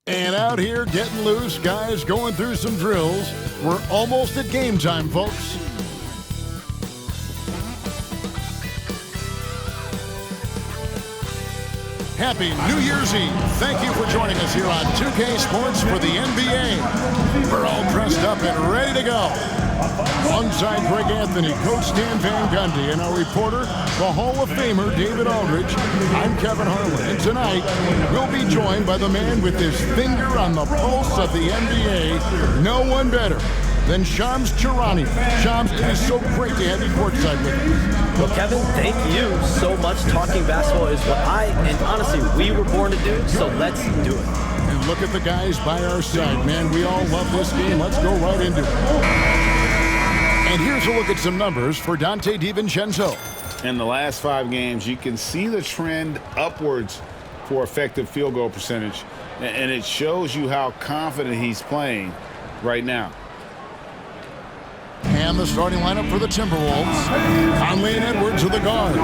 And out here getting loose, guys going through some drills. We're almost at game time, folks. Happy New Year's Eve. Thank you for joining us here on 2K Sports for the NBA. We're all dressed up and ready to go. Alongside Greg Anthony, Coach Stan Van Gundy, and our reporter, the Hall of Famer David Aldridge, I'm Kevin Harlan. And tonight, we'll be joined by the man with his finger on the pulse of the NBA, no one better than Shams Charania. Shams, it is so great to have you courtside with us. Well, Kevin, thank you so much. Talking basketball is what and honestly, we were born to do, so let's do it. And look at the guys by our side, man. We all love this game. Let's go right into it. And here's a look at some numbers for Dante DiVincenzo. In the last 5 games, you can see the trend upwards for effective field goal percentage, and it shows you how confident he's playing right now. And the starting lineup for the Timberwolves. Conley and Edwards are the guards.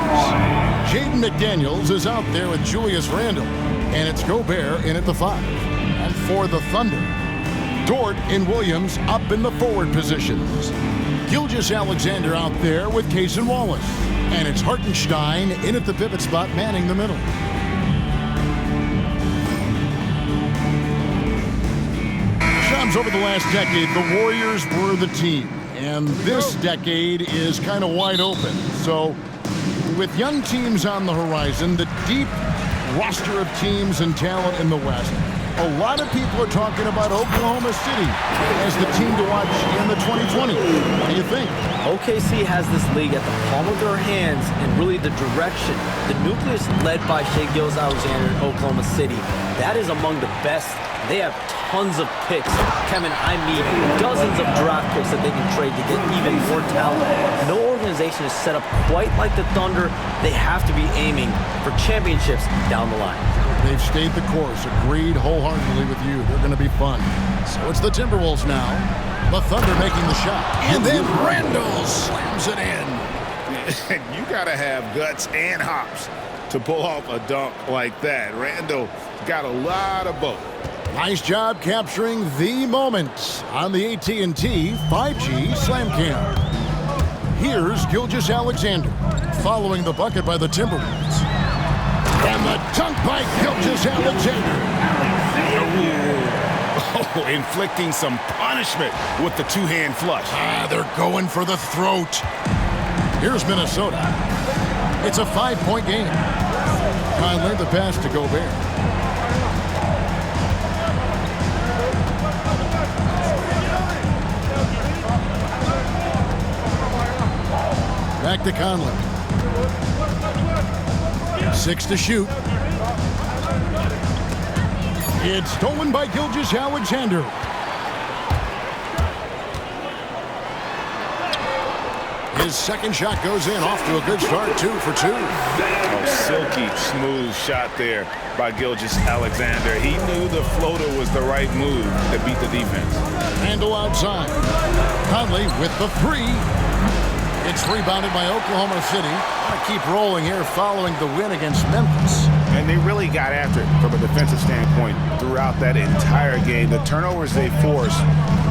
Jaden McDaniels is out there with Julius Randle. And it's Gobert in at the 5. And for the Thunder, Dort and Williams up in the forward positions. Gilgeous-Alexander out there with Cason Wallace. And it's Hartenstein in at the pivot spot, manning the middle. Shams, over the last decade, the Warriors were the team. And this decade is kind of wide open. So with young teams on the horizon, the deep roster of teams and talent in the West, a lot of people are talking about Oklahoma City as the team to watch in the 2020. What do you think? OKC has this league at the palm of their hands, and really the direction, the nucleus led by Shai Gilgeous-Alexander in Oklahoma City, that is among the best. They have tons of picks. Kevin, I mean dozens of draft picks that they can trade to get even more talent. No organization is set up quite like the Thunder. They have to be aiming for championships down the line. They've stayed the course. Agreed wholeheartedly with you. They're going to be fun. So it's the Timberwolves now. The Thunder making the shot. And then Randle slams it in. You got to have guts and hops to pull off a dunk like that. Randle got a lot of both. Nice job capturing the moment on the AT&T 5G Slam Cam. Here's Gilgeous-Alexander following the bucket by the Timberwolves. And the dunk by Gilgeous-Alexander. Oh, inflicting some punishment with the two-hand flush. They're going for the throat. Here's Minnesota. It's a 5-point game. Conley the pass to Gobert. Back to Conley. 6 to shoot. It's stolen by Gilgeous-Alexander. His second shot goes in, off to a good start, 2 for 2. Oh, silky smooth shot there by Gilgeous-Alexander. He knew the floater was the right move to beat the defense. Randle outside. Conley with the 3. It's rebounded by Oklahoma City. Want to keep rolling here following the win against Memphis. And they really got after it from a defensive standpoint throughout that entire game. The turnovers they forced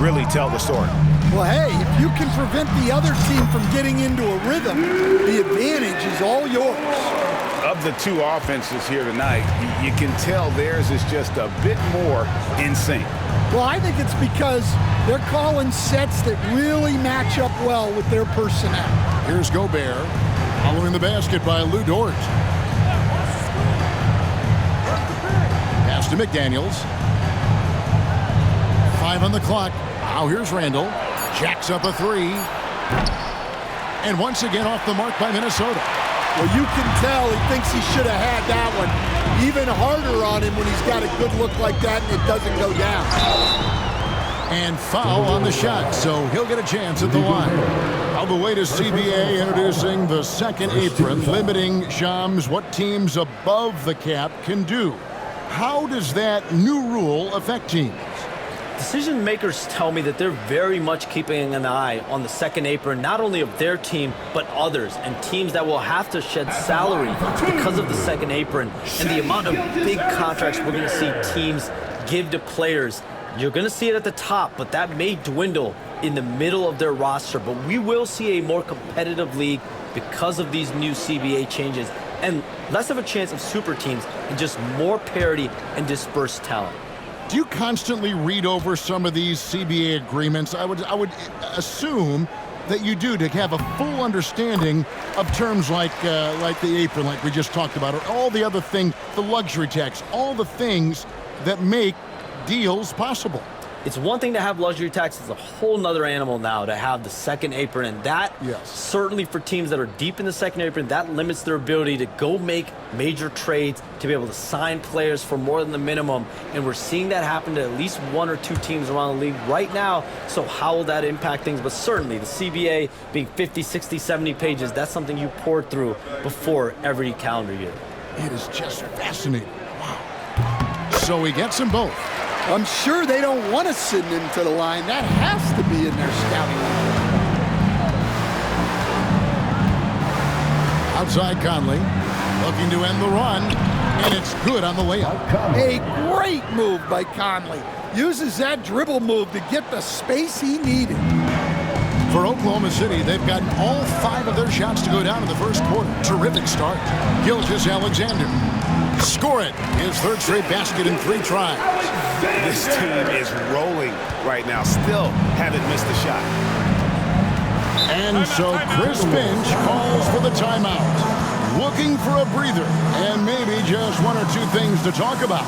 really tell the story. Well, hey, if you can prevent the other team from getting into a rhythm, the advantage is all yours. of the two offenses here tonight, you can tell theirs is just a bit more in sync. Well, I think it's because they're calling sets that really match up well with their personnel. Here's Gobert, following the basket by Dort. Pass to McDaniels. 5 on the clock. Now here's Randall. Jacks up a 3. And once again off the mark by Minnesota. Well, you can tell he thinks he should have had that one even harder on him when he's got a good look like that and it doesn't go down. And foul on the shot, so he'll get a chance at the line. All the way to CBA introducing the second apron, limiting Shams what teams above the cap can do. How does that new rule affect teams? Decision makers tell me that they're very much keeping an eye on the second apron, not only of their team, but others, and teams that will have to shed salary because of the second apron and the amount of big contracts we're going to see teams give to players. You're going to see it at the top, but that may dwindle in the middle of their roster. But we will see a more competitive league because of these new CBA changes and less of a chance of super teams and just more parity and dispersed talent. Do you constantly read over some of these CBA agreements? I would assume that you do, to have a full understanding of terms like the apron, like we just talked about, or all the other things, the luxury tax, all the things that make deals possible. It's one thing to have luxury tax. It's a whole nother animal now to have the second apron. And that, certainly for teams that are deep in the second apron, that limits their ability to go make major trades, to be able to sign players for more than the minimum. And we're seeing that happen to at least 1 or 2 teams around the league right now. So how will that impact things? But certainly the CBA being 50, 60, 70 pages, that's something you pour through before every calendar year. It is just fascinating. Wow. So he gets them both. I'm sure they don't want to send him to the line. That has to be in their scouting report. Outside Conley, looking to end the run, and it's good on the layup. A great move by Conley. Uses that dribble move to get the space he needed. For Oklahoma City, they've gotten all 5 of their shots to go down in the first quarter. Terrific start. Gilgeous-Alexander. Score it. His 3rd straight basket in 3 tries. This team is rolling right now. Still haven't missed a shot. And so Chris Finch calls for the timeout. Looking for a breather and maybe just 1 or 2 things to talk about.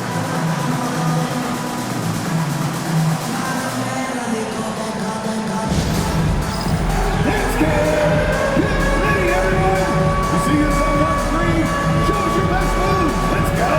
Let's get ready, everyone. You see yourself on screen. Show us your best moves. Let's go.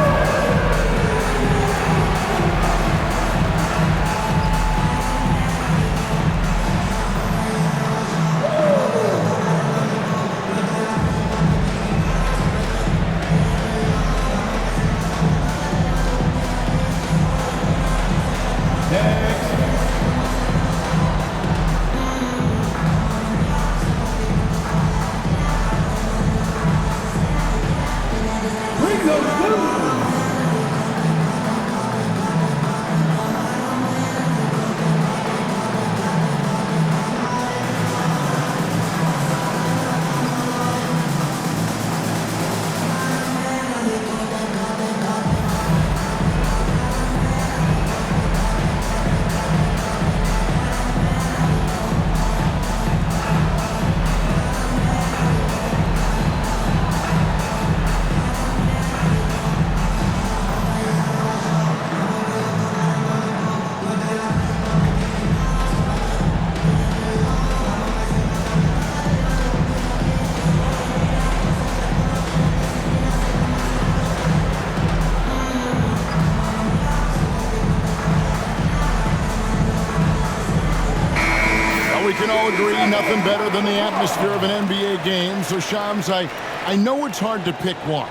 We can all agree nothing better than the atmosphere of an NBA game. So, Shams, I know it's hard to pick one,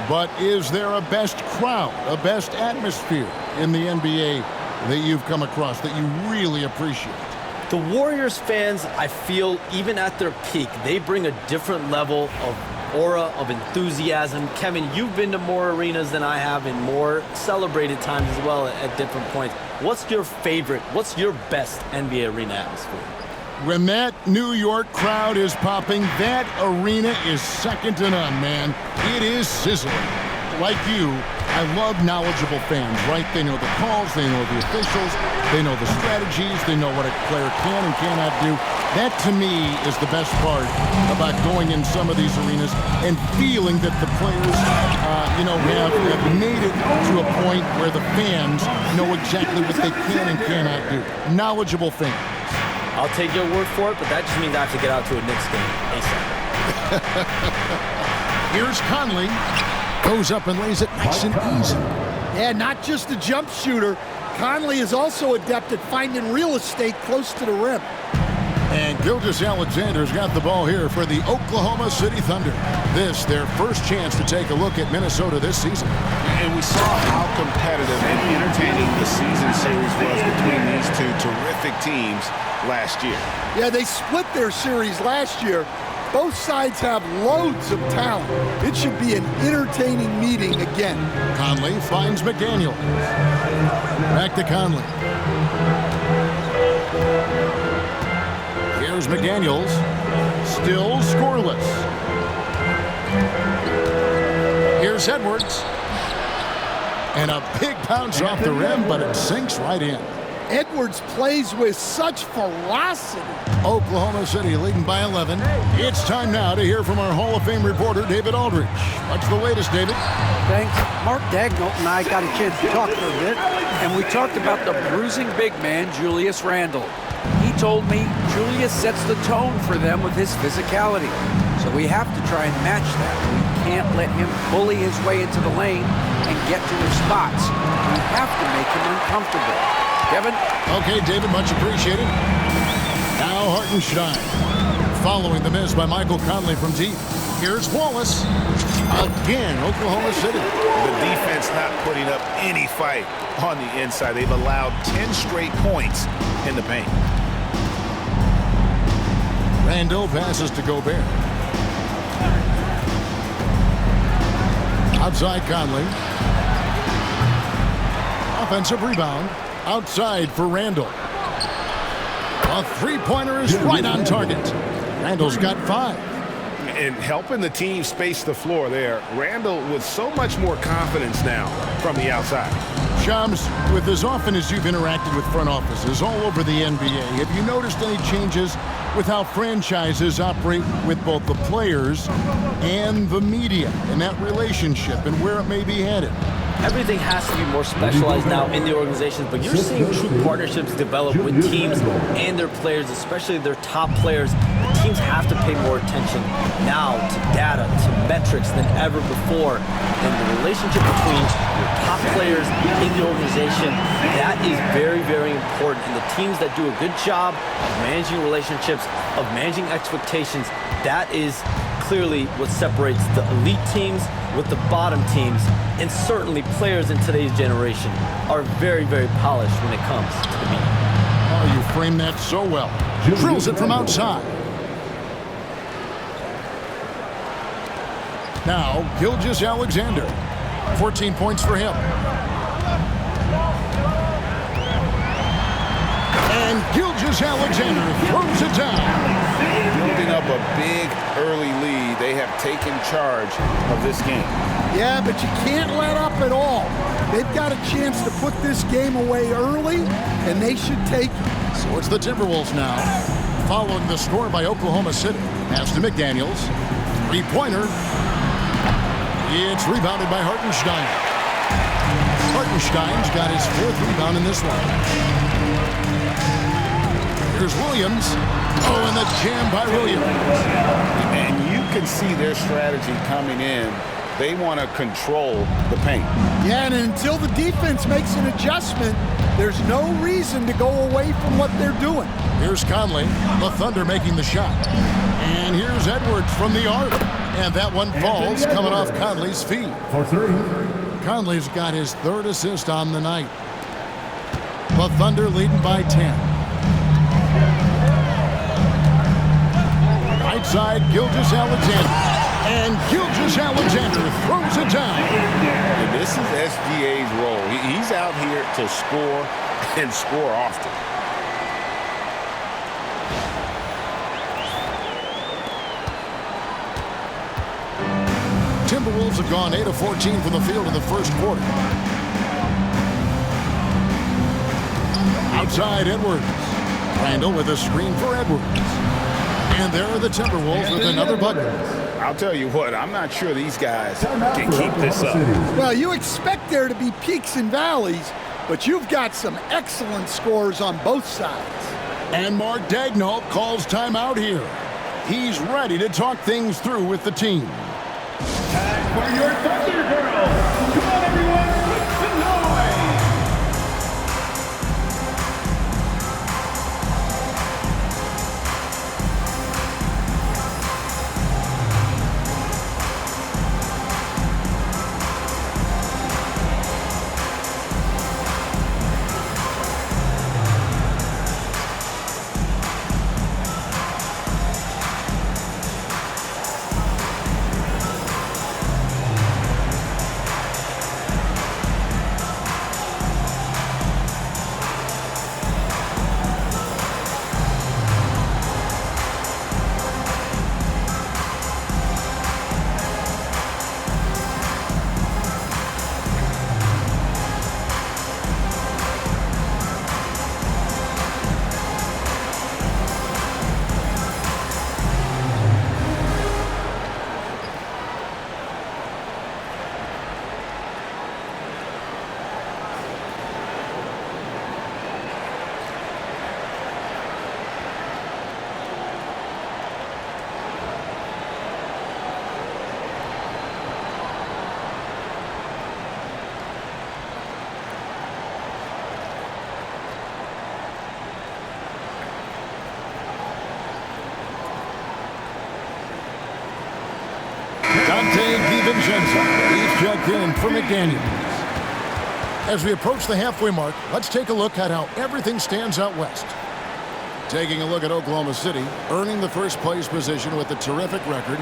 but is there a best crowd, a best atmosphere in the NBA that you've come across that you really appreciate? The Warriors fans, I feel, even at their peak, they bring a different level of aura, of enthusiasm. Kevin, you've been to more arenas than I have in more celebrated times as well at different points. What's your favorite, what's your best NBA arena atmosphere? When that New York crowd is popping, that arena is second to none, man. It is sizzling. Like you, I love knowledgeable fans, right? They know the calls, they know the officials, they know the strategies, they know what a player can and cannot do. That, to me, is the best part about going in some of these arenas and feeling that the players, have made it to a point where the fans know exactly what they can and cannot do. Knowledgeable fans. I'll take your word for it, but that just means I have to get out to a Knicks game ASAP. Here's Conley. Goes up and lays it nice and easy. Yeah, not just a jump shooter. Conley is also adept at finding real estate close to the rim. And Gilgeous-Alexander's got the ball here for the Oklahoma City Thunder. This, their first chance to take a look at Minnesota this season. And we saw how competitive and entertaining the season series was between these two terrific teams last year. Yeah, they split their series last year. Both sides have loads of talent. It should be an entertaining meeting again. Conley finds McDaniels. Back to Conley. Here's McDaniels. Still scoreless. Here's Edwards. And a big bounce off the rim, but it sinks right in. Edwards plays with such ferocity. Oklahoma City leading by 11. It's time now to hear from our Hall of Fame reporter, David Aldridge. What's the latest, David? Thanks. Mark Dagnall and I got a chance to talk for a bit, and we talked about the bruising big man, Julius Randle. He told me Julius sets the tone for them with his physicality, so we have to try and match that. We can't let him bully his way into the lane and get to his spots. We have to make him uncomfortable. Kevin? Okay, David, much appreciated. Now Hartenstein. Following the miss by Michael Conley from deep. Here's Wallace. Again, Oklahoma City. The defense not putting up any fight on the inside. They've allowed 10 straight points in the paint. Randle passes to Gobert. Outside Conley. Offensive rebound. Outside for Randle. A three-pointer is right on target. Randle's got 5. And helping the team space the floor there. Randle with so much more confidence now from the outside. Shams, with as often as you've interacted with front offices all over the NBA, have you noticed any changes with how franchises operate with both the players and the media and that relationship and where it may be headed? Everything has to be more specialized now in the organizations, but you're seeing true partnerships develop with teams and their players, especially their top players. The teams have to pay more attention now to data, to metrics than ever before. And the relationship between your top players in the organization, that is very, very important. And the teams that do a good job of managing relationships, of managing expectations, that is clearly what separates the elite teams with the bottom teams. And certainly players in today's generation are very, very polished when it comes to the media. Oh, you framed that so well. Drills it from outside. Now, Gilgeous-Alexander. 14 points for him. And Gilgeous-Alexander throws it down. Building up a big early lead. They have taken charge of this game. Yeah, but you can't let up at all. They've got a chance to put this game away early, and they should take it. So it's the Timberwolves now, following the score by Oklahoma City. Pass to McDaniels. Three-pointer. It's rebounded by Hartenstein. Hartenstein's got his 4th rebound in this one. Here's Williams. Oh, and the jam by Williams. And you can see their strategy coming in. They want to control the paint. Yeah, and until the defense makes an adjustment, there's no reason to go away from what they're doing. Here's Conley, the Thunder making the shot. And here's Edwards from the arc. And that one falls, coming off Conley's feet. For 3. Conley's got his 3rd assist on the night. The Thunder leading by 10. Right side, Gilgeous-Alexander. And Gilgeous-Alexander throws it down. And this is SGA's role. He's out here to score and score often. Timberwolves have gone 8 of 14 from the field in the first quarter. Outside Edwards. Randall with a screen for Edwards. And there are the Timberwolves with another bucket. I'll tell you what, I'm not sure these guys can keep this up. Well, you expect there to be peaks and valleys, but you've got some excellent scores on both sides. And Mark Daigneault calls timeout here. He's ready to talk things through with the team. Time for your Thunder Girls. Come on, everyone, make some noise. He's checked in for McDaniels. As we approach the halfway mark, let's take a look at how everything stands out west. Taking a look at Oklahoma City, earning the first place position with a terrific record,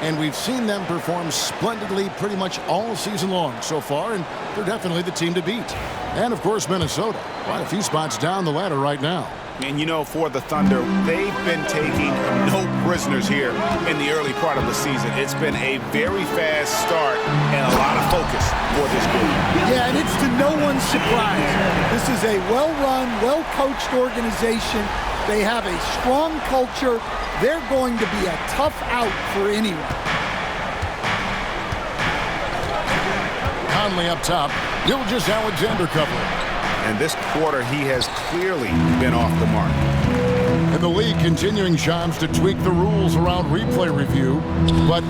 and we've seen them perform splendidly pretty much all season long so far, and they're definitely the team to beat. And of course, Minnesota, quite a few spots down the ladder right now. And you know, for the Thunder, they've been taking no prisoners here in the early part of the season. It's been a very fast start and a lot of focus for this group. Yeah, and it's to no one's surprise. This is a well-run, well-coached organization. They have a strong culture. They're going to be a tough out for anyone. Conley up top. Gilgeous-Alexander covering. And this quarter, he has clearly been off the mark. And the league continuing, Shams, to tweak the rules around replay review. But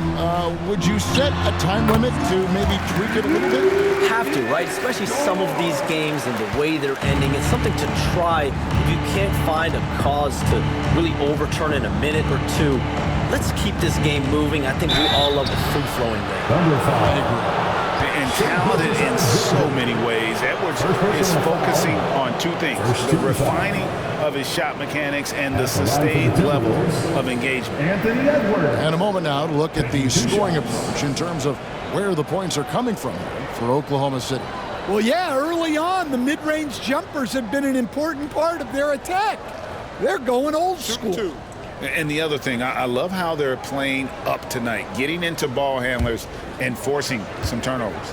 would you set a time limit to maybe tweak it a little bit? Have to, right? Especially some of these games and the way they're ending. It's something to try if you can't find a cause to really overturn in a minute or two. Let's keep this game moving. I think we all love a free-flowing game. And talented in so many ways. Edwards is focusing on two things: the refining of his shot mechanics and the sustained level of engagement. Anthony Edwards. And a moment now to look at the scoring approach in terms of where the points are coming from for Oklahoma City. Well, yeah, early on, the mid-range jumpers have been an important part of their attack. They're going old school. And the other thing, I love how they're playing up tonight, getting into ball handlers and forcing some turnovers.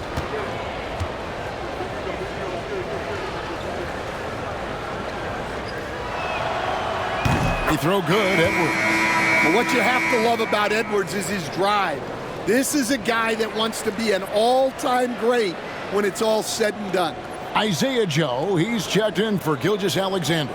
They throw good, Edwards. Well, what you have to love about Edwards is his drive. This is a guy that wants to be an all-time great when it's all said and done. Isaiah Joe, he's checked in for Gilgeous-Alexander.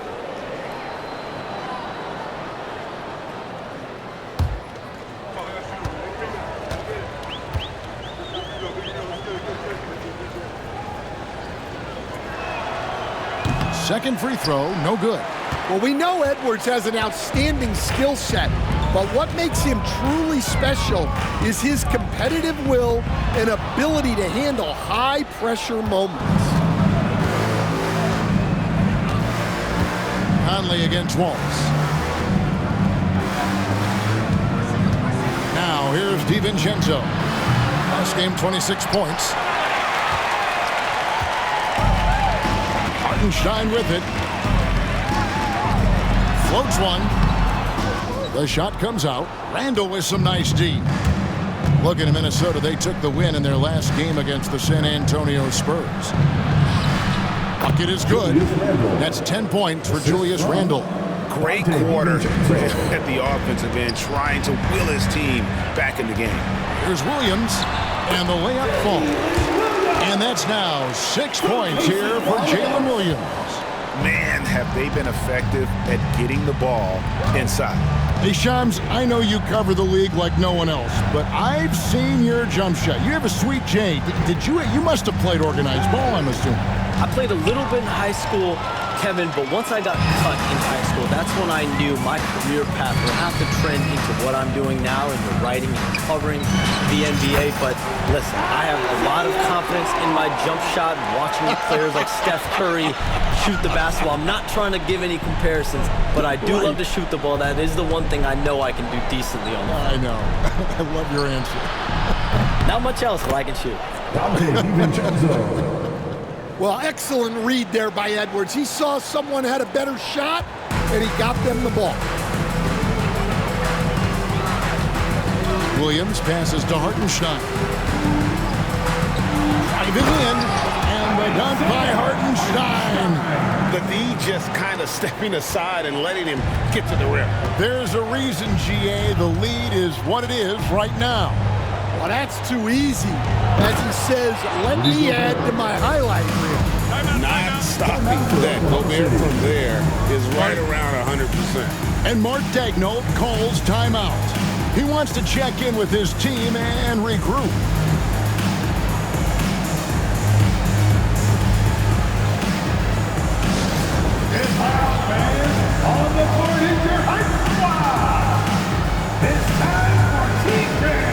Second free throw, no good. Well, we know Edwards has an outstanding skill set, but what makes him truly special is his competitive will and ability to handle high-pressure moments. Conley against Waltz. Now here's DiVincenzo. Last game, 26 points. Hartenstein with it. Floats one. The shot comes out. Randall with some nice D. Looking at Minnesota, they took the win in their last game against the San Antonio Spurs. Bucket is good. That's 10 points for Julius Randle. Great quarter at the offensive end, trying to will his team back in the game. Here's Williams, and the layup falls. And that's now 6 points here for Jalen Williams. Man, have they been effective at getting the ball inside. Hey, Shams, I know you cover the league like no one else, but I've seen your jump shot. You have a sweet J. You must have played organized ball, I'm assuming. I played a little bit in high school, Kevin, but once I got cut in high school, that's when I knew my career path would have to trend into what I'm doing now in the writing and covering the NBA. But listen, I have a lot of confidence in my jump shot, watching players like Steph Curry shoot the basketball. I'm not trying to give any comparisons, but I do love to shoot the ball. That is the one thing I know I can do decently on the floor. I know. I love your answer. Not much else, but I can shoot. Well, excellent read there by Edwards. He saw someone had a better shot, and he got them the ball. Williams passes to Hartenstein. Drive it in, and the dunk by Hartenstein. The D just kind of stepping aside and letting him get to the rim. There's a reason, GA, the lead is what it is right now. Well, that's too easy. As he says, let me add to my highlight reel. Not stopping that. Gobert from there is right around 100%. And Mark Daigneault calls timeout. He wants to check in with his team and regroup. On the board is your hype squad. It's time for Team Bear.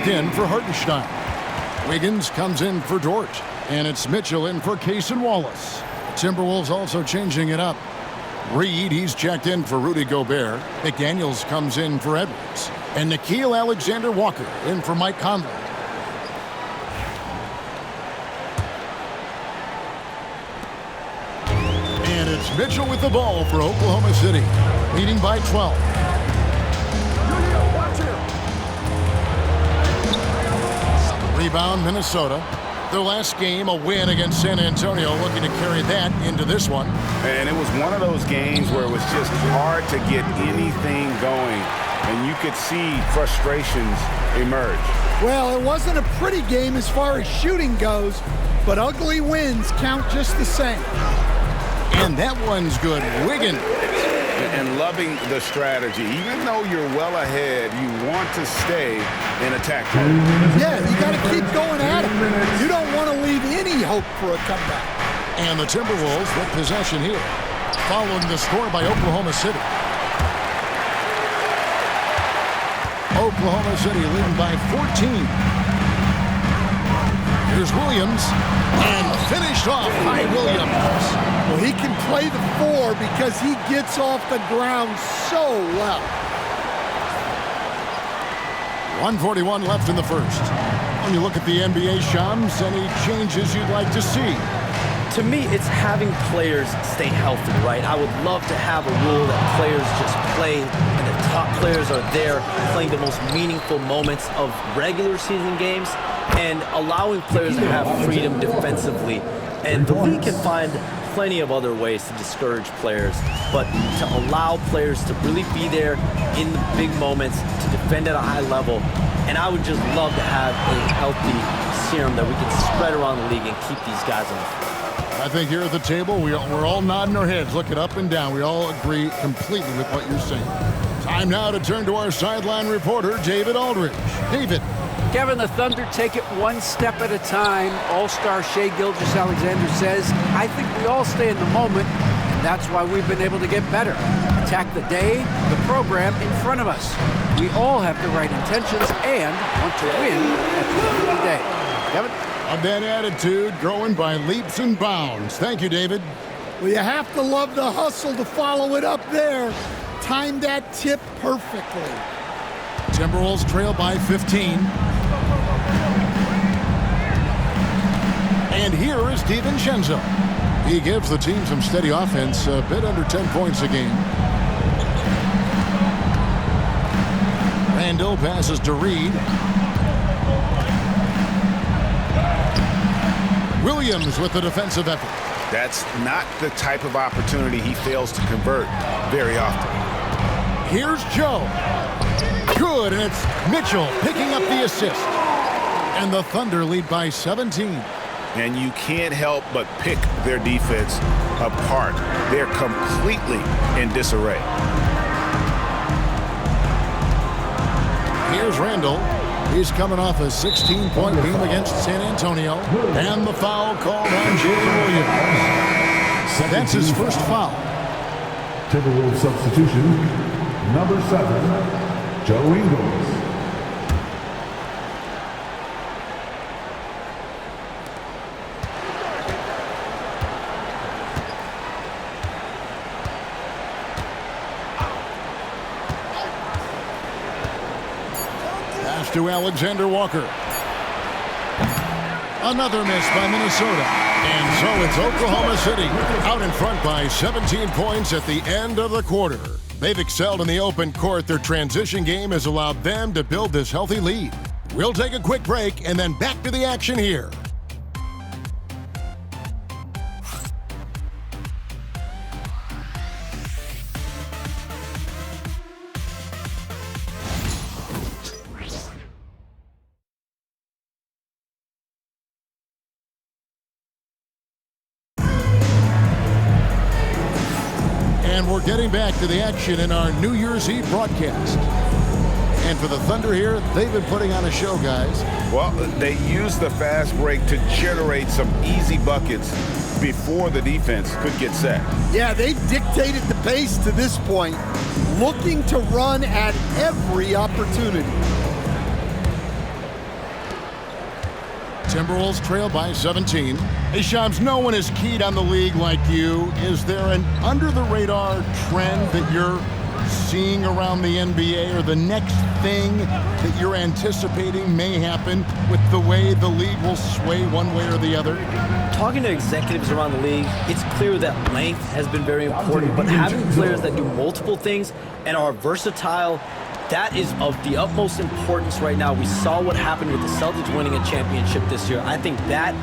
In for Hartenstein. Wiggins comes in for Dort. And it's Mitchell in for Case and Wallace. Timberwolves also changing it up. Reed, he's checked in for Rudy Gobert. McDaniels comes in for Edwards. And Nickeil Alexander-Walker in for Mike Conley. And it's Mitchell with the ball for Oklahoma City. Leading by 12. Rebound, Minnesota. Their last game, a win against San Antonio, looking to carry that into this one. And it was one of those games where it was just hard to get anything going, and you could see frustrations emerge. Well, it wasn't a pretty game as far as shooting goes, but ugly wins count just the same. And that one's good. Wiggins. And loving the strategy. Even though you're well ahead, you want to stay in attack mode. Yeah, you got to keep going at it. You don't want to leave any hope for a comeback. And the Timberwolves with possession here, following the score by Oklahoma City. Oklahoma City leading by 14. Here's Williams, and finished off by Williams. Well, he can play the 4 because he gets off the ground so well. 1:41 left in the first. When you look at the NBA, Shams, any changes you'd like to see? To me, it's having players stay healthy, right? I would love to have a rule that players just play and the top players are there playing the most meaningful moments of regular season games and allowing players to have freedom defensively. And the league can find plenty of other ways to discourage players, but to allow players to really be there in the big moments, to defend at a high level. And I would just love to have a healthy serum that we can spread around the league and keep these guys on the floor. I think here at the table, we're all nodding our heads, looking up and down. We all agree completely with what you're saying. Time now to turn to our sideline reporter, David Aldridge. David. Kevin, the Thunder take it one step at a time. All-star Shai Gilgeous-Alexander says, I think we all stay in the moment, and that's why we've been able to get better. Attack the day, the program in front of us. We all have the right intentions and want to win at the end of the day. Kevin? That attitude growing by leaps and bounds. Thank you, David. Well, you have to love the hustle to follow it up there. Timed that tip perfectly. Timberwolves trail by 15. And here is DiVincenzo. He gives the team some steady offense, a bit under 10 points a game. Randall passes to Reed. Williams with the defensive effort. That's not the type of opportunity he fails to convert very often. Here's Joe. Good, and it's Mitchell picking up the assist. And the Thunder lead by 17. And you can't help but pick their defense apart. They're completely in disarray. Here's Randall. He's coming off a 16-point game against San Antonio. And the foul called on Jaden Williams. That's his first foul. Timberwolves substitution, number 7, Joe Ingles. To Alexander Walker. Another miss by Minnesota. And so it's Oklahoma City out in front by 17 points at the end of the quarter. They've excelled in the open court. Their transition game has allowed them to build this healthy lead. We'll take a quick break and then back to the action here. And we're getting back to the action in our New Year's Eve broadcast. And for the Thunder here, they've been putting on a show, guys. Well, they used the fast break to generate some easy buckets before the defense could get set. Yeah, they've dictated the pace to this point, looking to run at every opportunity. Timberwolves trail by 17. Hey, Shams, no one is keyed on the league like you. Is there an under-the-radar trend that you're seeing around the NBA, or the next thing that you're anticipating may happen with the way the league will sway one way or the other? Talking to executives around the league, it's clear that length has been very important, but having players that do multiple things and are versatile, that is of the utmost importance right now. We saw what happened with the Celtics winning a championship this year. I think that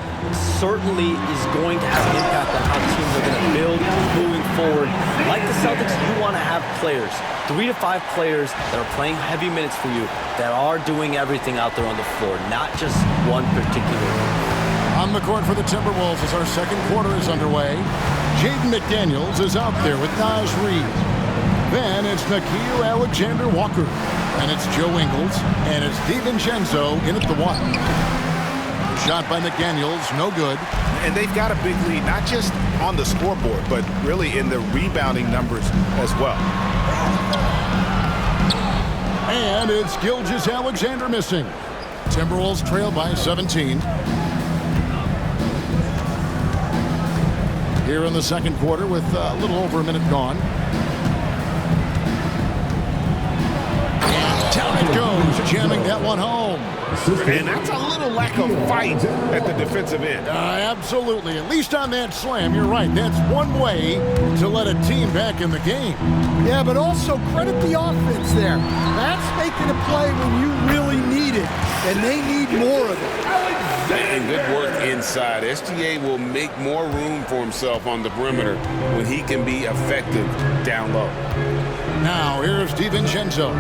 certainly is going to have an impact on how teams are going to build moving forward. Like the Celtics, you want to have players, 3 to 5 players that are playing heavy minutes for you, that are doing everything out there on the floor, not just one particular. On the court for the Timberwolves as our second quarter is underway. Jaden McDaniels is out there with Naz Reid. Then it's Nickeil Alexander-Walker. And it's Joe Ingles. And it's DiVincenzo in at the 1. Shot by McDaniels, no good. And they've got a big lead, not just on the scoreboard, but really in the rebounding numbers as well. And it's Gilgeous-Alexander missing. Timberwolves trail by 17. Here in the second quarter with a little over a minute gone. Down it goes, jamming that one home. And that's a little lack of fight at the defensive end. Absolutely. At least on that slam, you're right. That's one way to let a team back in the game. Yeah, but also credit the offense there. That's making a play when you really need it, and they need more of it. And good work inside. SGA will make more room for himself on the perimeter when he can be effective down low. Now, here's DiVincenzo.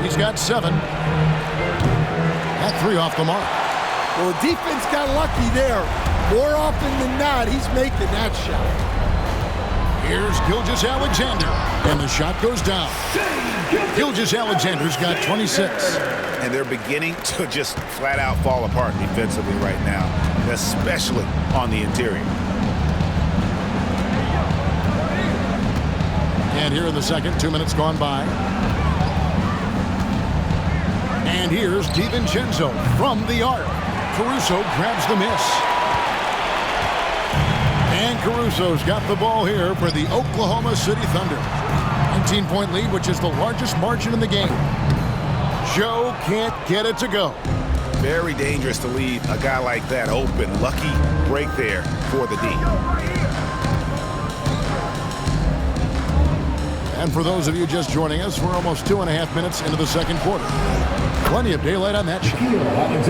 He's got 7. That 3 off the mark. Well, the defense got lucky there. More often than not, he's making that shot. Here's Gilgeous-Alexander, and the shot goes down. Gilgeous-Alexander's got 26. And they're beginning to just flat out fall apart defensively right now, especially on the interior. And here in the second, 2 minutes gone by. And here's DiVincenzo from the arc. Caruso grabs the miss. And Caruso's got the ball here for the Oklahoma City Thunder. 19-point lead, which is the largest margin in the game. Joe can't get it to go. Very dangerous to leave a guy like that open. Lucky break there for the D. And for those of you just joining us, we're almost 2.5 minutes into the second quarter. Plenty of daylight on that shot.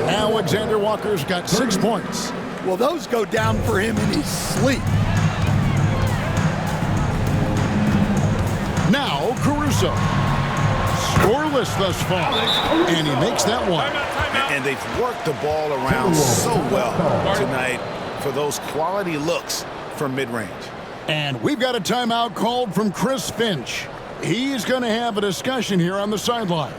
Alexander Walker's got 6 points. Well, those go down for him in his sleep. Now Caruso. Scoreless thus far. And he makes that one. And they've worked the ball around so well tonight for those quality looks from mid-range. And we've got a timeout called from Chris Finch. He's going to have a discussion here on the sideline.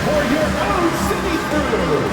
For your own city crew.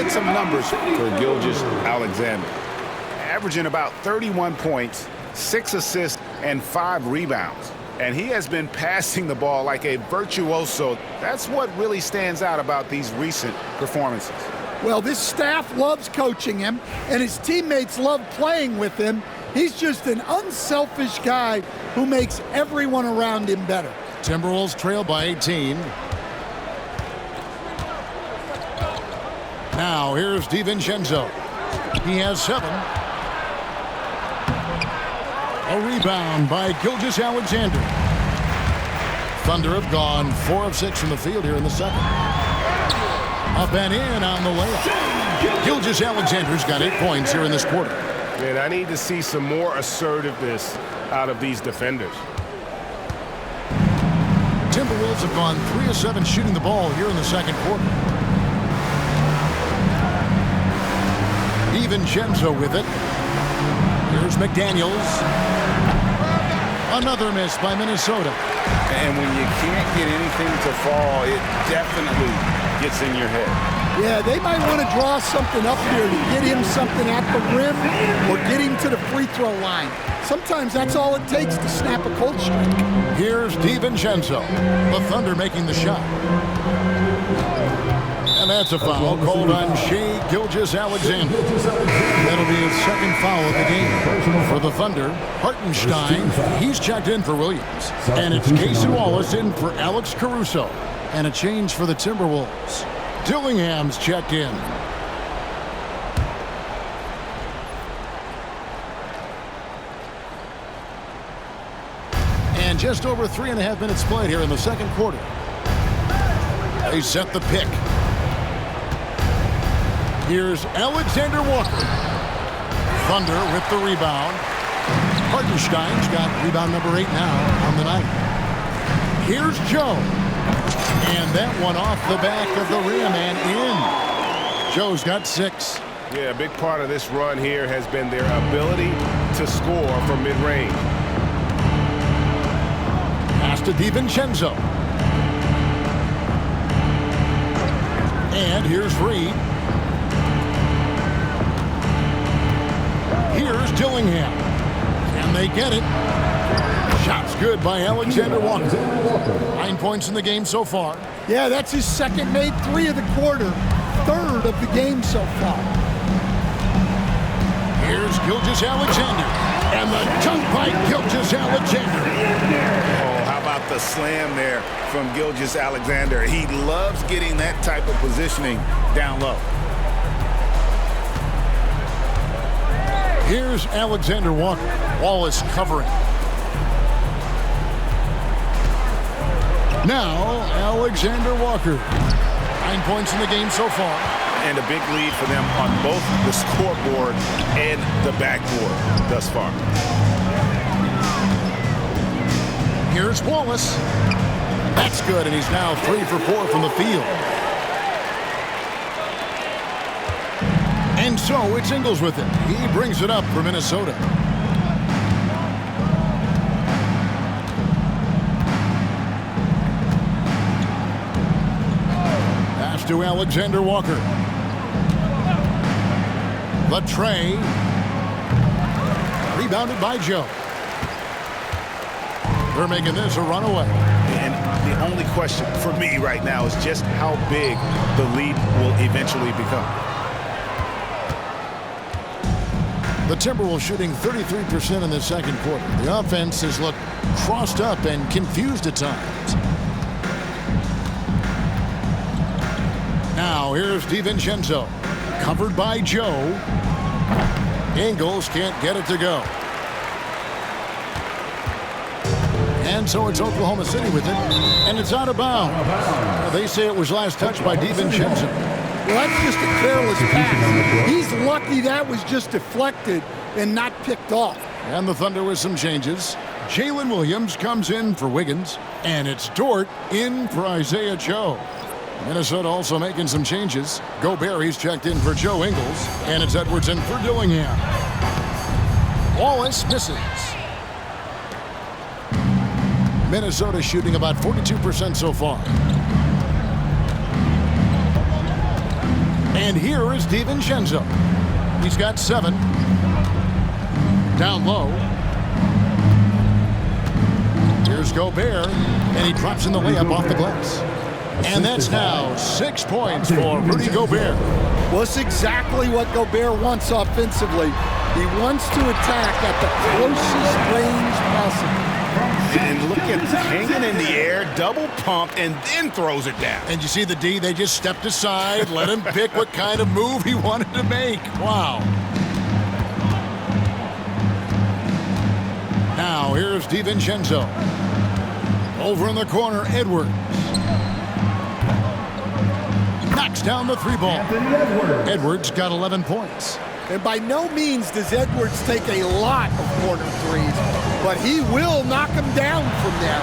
Some numbers for Gilgeous-Alexander. Averaging about 31 points, 6 assists, and 5 rebounds. And he has been passing the ball like a virtuoso. That's what really stands out about these recent performances. Well, this staff loves coaching him, and his teammates love playing with him. He's just an unselfish guy who makes everyone around him better. Timberwolves trail by 18. Now, here's DiVincenzo. He has 7. A rebound by Gilgeous-Alexander. Thunder have gone 4 of 6 from the field here in the second. Up and in on the layup. Gilgeous-Alexander's got 8 points here in this quarter. Man, I need to see some more assertiveness out of these defenders. Timberwolves have gone 3 of 7 shooting the ball here in the second quarter. DiVincenzo with it. Here's McDaniels. Another miss by Minnesota. And when you can't get anything to fall, it definitely gets in your head. Yeah, they might want to draw something up here to get him something at the rim or get him to the free throw line. Sometimes that's all it takes to snap a cold streak. Here's DiVincenzo. The Thunder making the shot. And that's a foul called on Shai Gilgeous-Alexander. That'll be his second foul of the game. For the Thunder, Hartenstein, he's checked in for Williams. And it's Casey Wallace in for Alex Caruso. And a change for the Timberwolves. Dillingham's checked in. And just over 3.5 minutes played here in the second quarter. They set the pick. Here's Alexander Walker. Thunder with the rebound. Hartenstein's got rebound number 8 now on the night. Here's Joe. And that one off the back of the rim and in. Joe's got 6. Yeah, a big part of this run here has been their ability to score from mid-range. Pass to DiVincenzo. And here's Reed. Here's Dillingham. Can they get it? Shot's good by Alexander Walker. 9 points in the game so far. Yeah, that's his second made 3 of the quarter. Third of the game so far. Here's Gilgeous-Alexander. And the dunk by Gilgeous-Alexander. Oh, how about the slam there from Gilgeous-Alexander? He loves getting that type of positioning down low. Here's Alexander Walker. Wallace covering. Now, Alexander Walker. 9 points in the game so far. And a big lead for them on both the scoreboard and the backboard thus far. Here's Wallace. That's good, and he's now 3 for 4 from the field. And so it's Ingles with it. He brings it up for Minnesota. Pass to Alexander Walker. The tray. Rebounded by Joe. They're making this a runaway. And the only question for me right now is just how big the lead will eventually become. The Timberwolves shooting 33% in the second quarter. The offense has looked crossed up and confused at times. Now here's DiVincenzo. Covered by Joe. Ingles can't get it to go. And so it's Oklahoma City with it. And it's out of bounds. They say it was last touched by DiVincenzo. Well, that's just a careless pass. He's lucky that was just deflected and not picked off. And the Thunder with some changes. Jalen Williams comes in for Wiggins. And it's Dort in for Isaiah Joe. Minnesota also making some changes. Gobert, he's checked in for Joe Ingles. And it's Edwards in for Dillingham. Wallace misses. Minnesota shooting about 42% so far. And here is DiVincenzo. He's got 7. Down low. Here's Gobert. And he drops in the layup off the glass. And that's now 6 points for Rudy Gobert. Well, it's exactly what Gobert wants offensively. He wants to attack at the closest range possible. And look at hanging in the air, double pump, and then throws it down. And you see the D, they just stepped aside, let him pick what kind of move he wanted to make. Wow. Now, here's DiVincenzo. Over in the corner, Edwards. Knocks down the 3 ball. Edwards got 11 points. And by no means does Edwards take a lot of corner threes, but he will knock them down from there.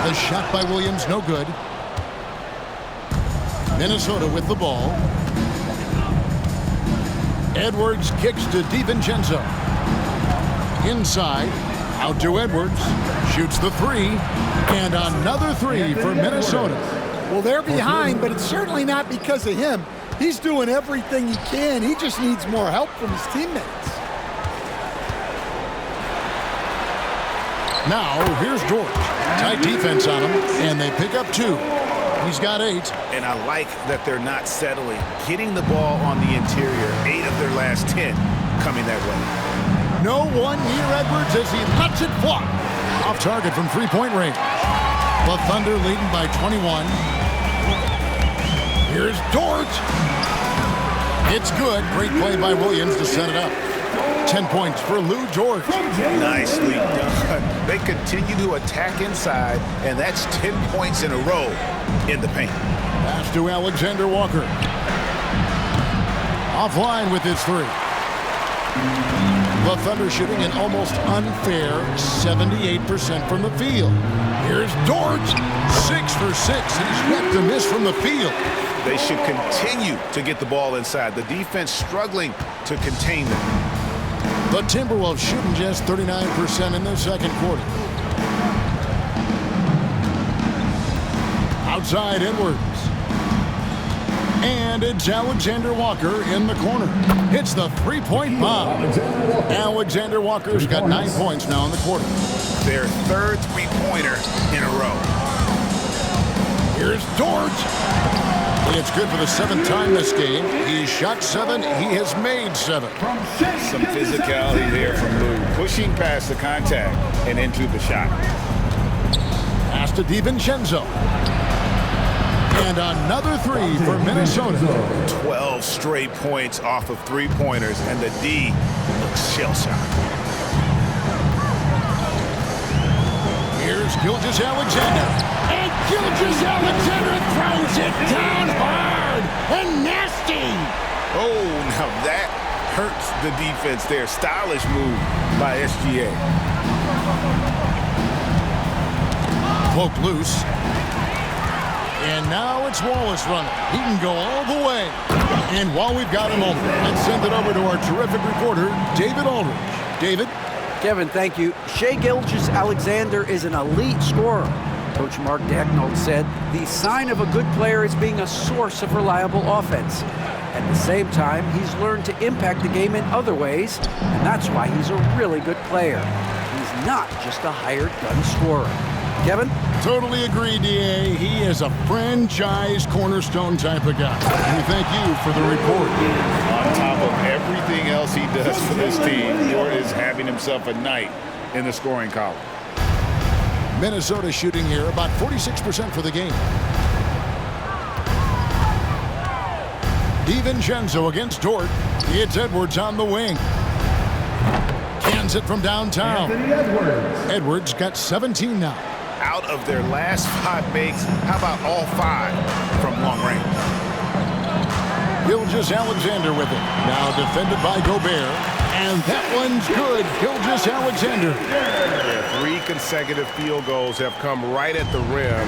The shot by Williams, no good. Minnesota with the ball. Edwards kicks to DiVincenzo. Inside, out to Edwards. Shoots the 3, and another 3 for Minnesota. Well, they're behind, but it's certainly not because of him. He's doing everything he can. He just needs more help from his teammates. Now, here's Dort. Tight defense on him, and they pick up 2. He's got 8. And I like that they're not settling. Getting the ball on the interior, 8 of their last 10 coming that way. No one near Edwards as he lets it fly. Off target from three-point range. The Thunder leading by 21. Here's Dort. It's good. Great play by Williams to set it up. 10 points for Lou Dort. Nicely done. They continue to attack inside, and that's 10 points in a row in the paint. Pass to Alexander Walker. Offline with his 3. The Thunder shooting an almost unfair 78% from the field. Here's Dort. 6 for 6. He's yet to miss from the field. They should continue to get the ball inside. The defense struggling to contain them. The Timberwolves shooting just 39% in the second quarter. Outside Edwards. And it's Alexander Walker in the corner. It's the three-point bomb. Alexander Walker's got 9 points now in the quarter. Their third three-pointer in a row. Here's Dort. It's good for the 7th time this game. He shot 7. He has made 7. Some physicality there from Lou. Pushing past the contact and into the shot. Pass to DiVincenzo. And another 3 for Minnesota. 12 straight points off of three-pointers, and the D looks shell-shocked. Here's Gilgeous-Alexander. And Gilgeous-Alexander throws it down hard and nasty. Oh, now that hurts the defense there. Stylish move by SGA. Poke loose. And now it's Wallace running. He can go all the way. And while we've got a moment, let's send it over to our terrific reporter, David Aldridge. David? Kevin, thank you. Shai Gilgeous-Alexander is an elite scorer. Coach Mark Daigneault said the sign of a good player is being a source of reliable offense. At the same time, he's learned to impact the game in other ways, and that's why he's a really good player. He's not just a hired gun scorer. Kevin? Totally agree, D.A. He is a franchise cornerstone type of guy. We thank you for the report. On top of everything else he does for this team, Dort is having himself a night in the scoring column. Minnesota shooting here about 46% for the game. DiVincenzo against Dort. It's Edwards on the wing. Cans it from downtown. Edwards got 17 now. Out of their last 5 makes, how about all 5 from long range? Gilgeous-Alexander with it. Now defended by Gobert. And that one's good. Gilgeous-Alexander. 3 consecutive field goals have come right at the rim.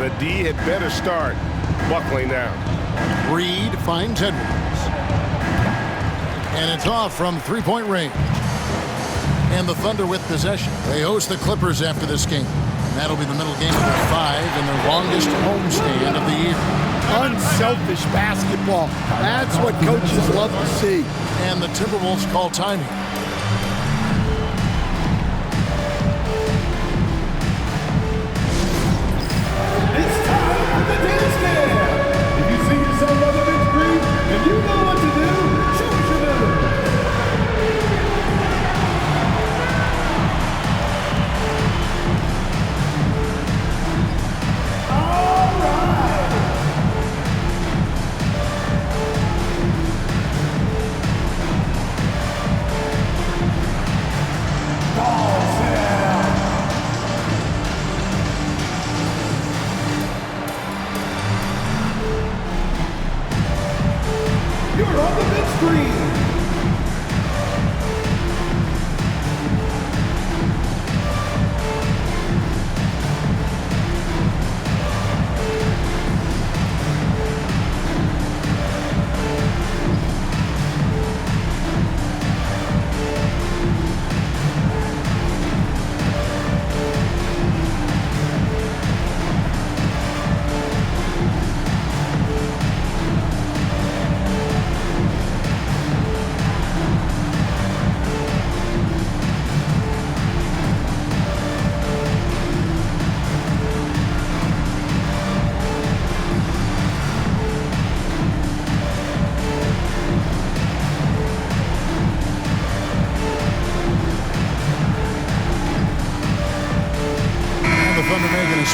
The D had better start buckling down. Reed finds Edwards. And it's off from three-point range. And the Thunder with possession. They host the Clippers after this game. And that'll be the middle game of their 5 and their longest homestand of the year. Unselfish basketball. That's what coaches love to see. And the Timberwolves call timing. It's time for the dance cam. If you see yourself on the big screen and you know what to do, show us your move. All right.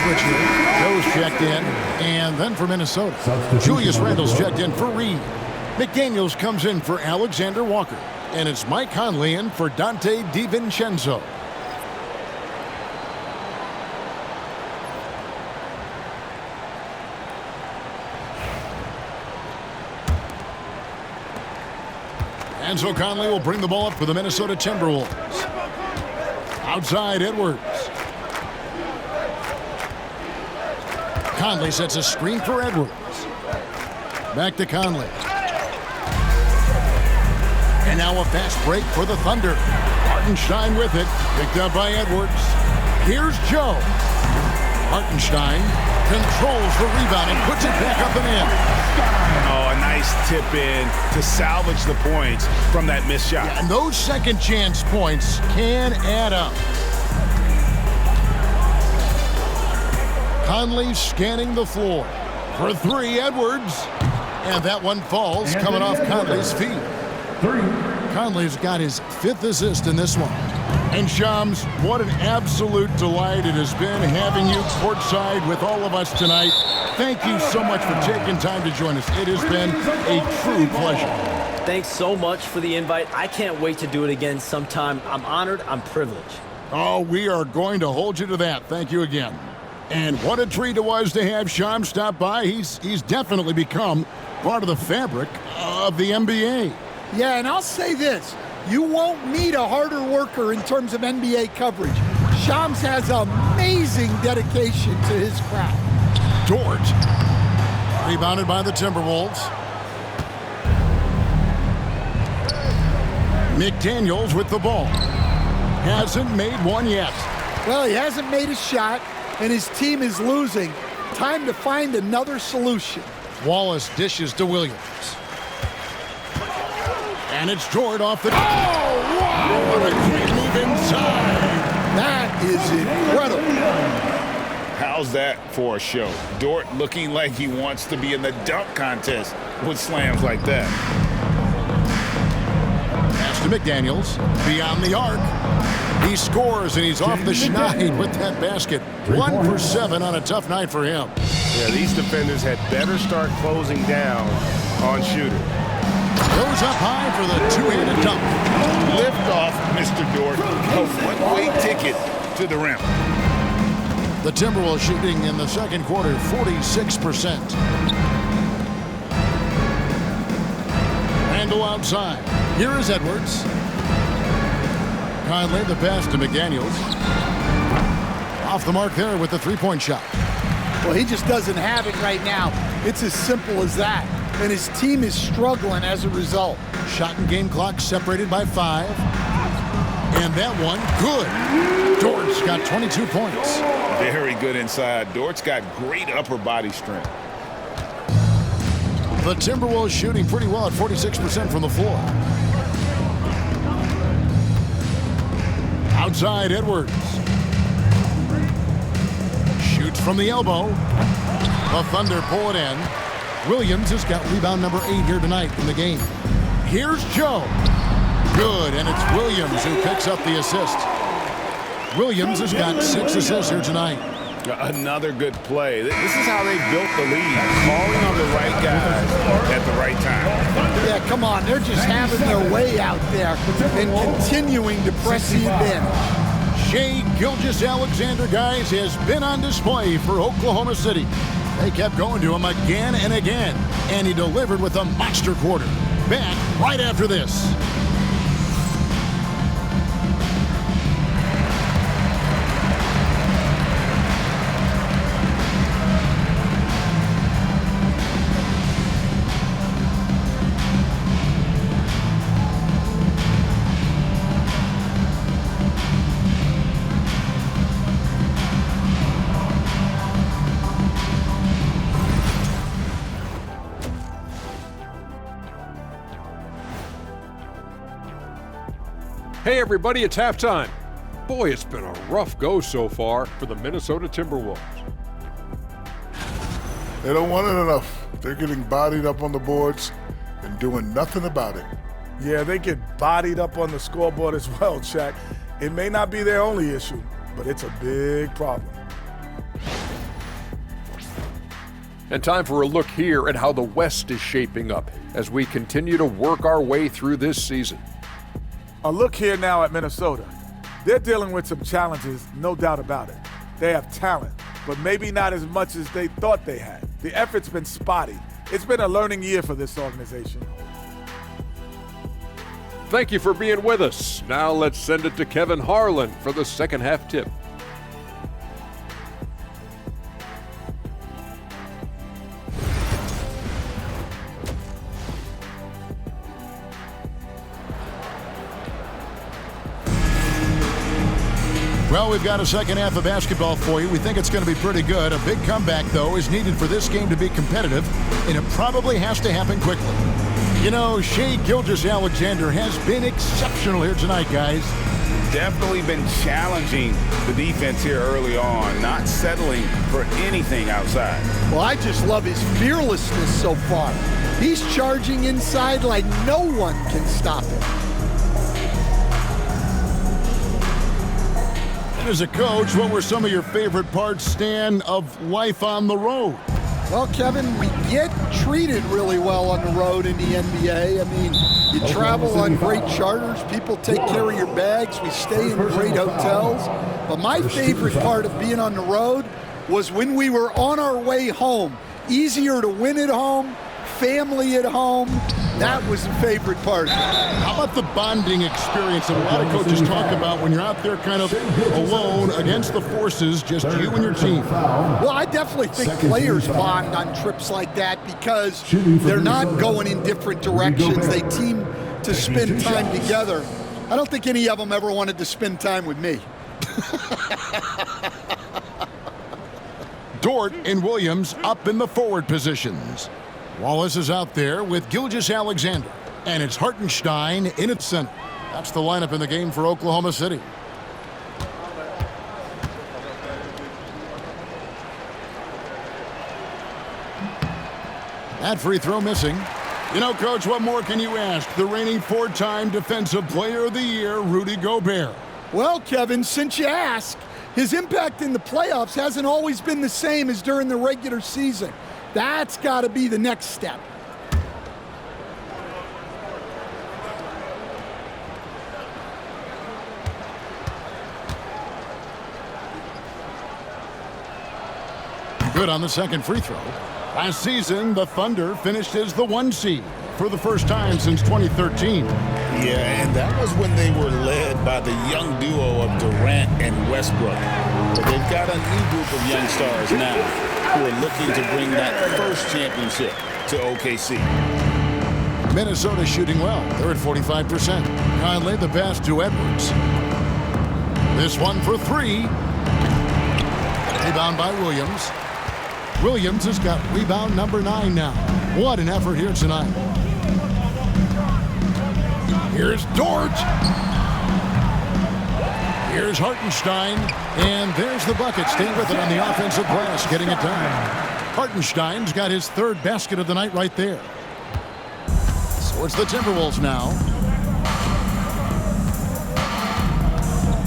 switch here. Joe's checked in. And then for Minnesota, Julius Randle's checked in for Reed. McDaniels comes in for Alexander Walker. And it's Mike Conley in for Dante DiVincenzo. And so Conley will bring the ball up for the Minnesota Timberwolves. Outside Edwards. Conley sets a screen for Edwards. Back to Conley. And now a fast break for the Thunder. Hartenstein with it. Picked up by Edwards. Here's Joe. Hartenstein controls the rebound and puts it back up and in. Oh, a nice tip in to salvage the points from that missed shot. Yeah, and those second chance points can add up. Conley scanning the floor. For three, Edwards. And that one falls, coming off Conley's feet. Conley's got his 5th assist in this one. And Shams, what an absolute delight it has been having you courtside with all of us tonight. Thank you so much for taking time to join us. It has been a true pleasure. Thanks so much for the invite. I can't wait to do it again sometime. I'm honored. I'm privileged. Oh, we are going to hold you to that. Thank you again. And what a treat it was to have Shams stop by. He's definitely become part of the fabric of the NBA. Yeah, and I'll say this. You won't meet a harder worker in terms of NBA coverage. Shams has amazing dedication to his craft. Dort, rebounded by the Timberwolves. McDaniels with the ball. Hasn't made one yet. Well, he hasn't made a shot, and his team is losing. Time to find another solution. Wallace dishes to Williams. And it's Dort off the... Oh, wow! What a great move inside! That is incredible. How's that for a show? Dort looking like he wants to be in the dunk contest with slams like that. Pass to McDaniels. Beyond the arc. He scores, and he's off the schneid with that basket. 1 for 7 on a tough night for him. Yeah, these defenders had better start closing down on shooter. Goes up high for the two-handed dunk. Lift off, Mr. Dort. A one-way ticket to the rim. The Timberwolves shooting in the second quarter 46%. Randle outside. Here is Edwards. Conley, the pass to McDaniels. Off the mark there with the three-point shot. Well, he just doesn't have it right now. It's as simple as that. And his team is struggling as a result. Shot and game clock separated by 5. And that one, good. Dort's got 22 points. Very good inside. Dort's got great upper body strength. The Timberwolves shooting pretty well at 46% from the floor. Outside Edwards. Shoots from the elbow. The Thunder pull it in. Williams has got rebound number 8 here tonight in the game. Here's Joe. Good, and it's Williams who picks up the assist. Williams has got 6 assists here tonight. Another good play. This is how they built the lead. Calling on the right guys at the right time. Yeah, come on. They're just having their way out there and continuing to press the advantage. Shai Gilgeous-Alexander, guys, has been on display for Oklahoma City. They kept going to him again and again, and he delivered with a monster quarter. Back right after this. Hey everybody, it's halftime. Boy, it's been a rough go so far for the Minnesota Timberwolves. They don't want it enough. They're getting bodied up on the boards and doing nothing about it. Yeah, they get bodied up on the scoreboard as well, Shaq. It may not be their only issue, but it's a big problem. And time for a look here at how the West is shaping up as we continue to work our way through this season. A look here now at Minnesota. They're dealing with some challenges, no doubt about it. They have talent, but maybe not as much as they thought they had. The effort's been spotty. It's been a learning year for this organization. Thank you for being with us. Now let's send it to Kevin Harlan for the second half tip. Well, we've got a second half of basketball for you. We think it's going to be pretty good. A big comeback, though, is needed for this game to be competitive, and it probably has to happen quickly. You know, Shai Gilgeous-Alexander has been exceptional here tonight, guys. Definitely been challenging the defense here early on, not settling for anything outside. Well, I just love his fearlessness so far. He's charging inside like no one can stop him. As a coach, what were some of your favorite parts, Stan, of life on the road? Well, Kevin, we get treated really well on the road in the NBA. I mean, you travel on great charters. People take care of your bags. We stay in great hotels. But my favorite part of being on the road was when we were on our way home. Easier to win at home, family at home. That was the favorite part. How about the bonding experience that a lot of coaches talk about when you're out there kind of alone against the forces, just you and your team? Well, I definitely think players bond on trips like that because they're not going in different directions. They team to spend time together. I don't think any of them ever wanted to spend time with me. Dort and Williams up in the forward positions. Wallace is out there with Gilgeous-Alexander, and it's Hartenstein in its center. That's the lineup in the game for Oklahoma City. That free throw missing. You know, Coach, what more can you ask? The reigning four-time Defensive Player of the Year, Rudy Gobert. Well, Kevin, since you ask, his impact in the playoffs hasn't always been the same as during the regular season. That's got to be the next step. Good on the second free throw. Last season, the Thunder finished as the 1 seed for the first time since 2013. Yeah, and that was when they were led by the young duo of Durant and Westbrook. But they've got a new group of young stars now who are looking to bring that first championship to OKC. Minnesota shooting well. They're at 45%. Conley the pass to Edwards. This one for three. Rebound by Williams. Williams has got rebound number 9 now. What an effort here tonight. Here's Dort. Here's Hartenstein. And there's the bucket. Staying with it on the offensive glass, getting it done. Hartenstein's got his third basket of the night right there. So it's the Timberwolves now.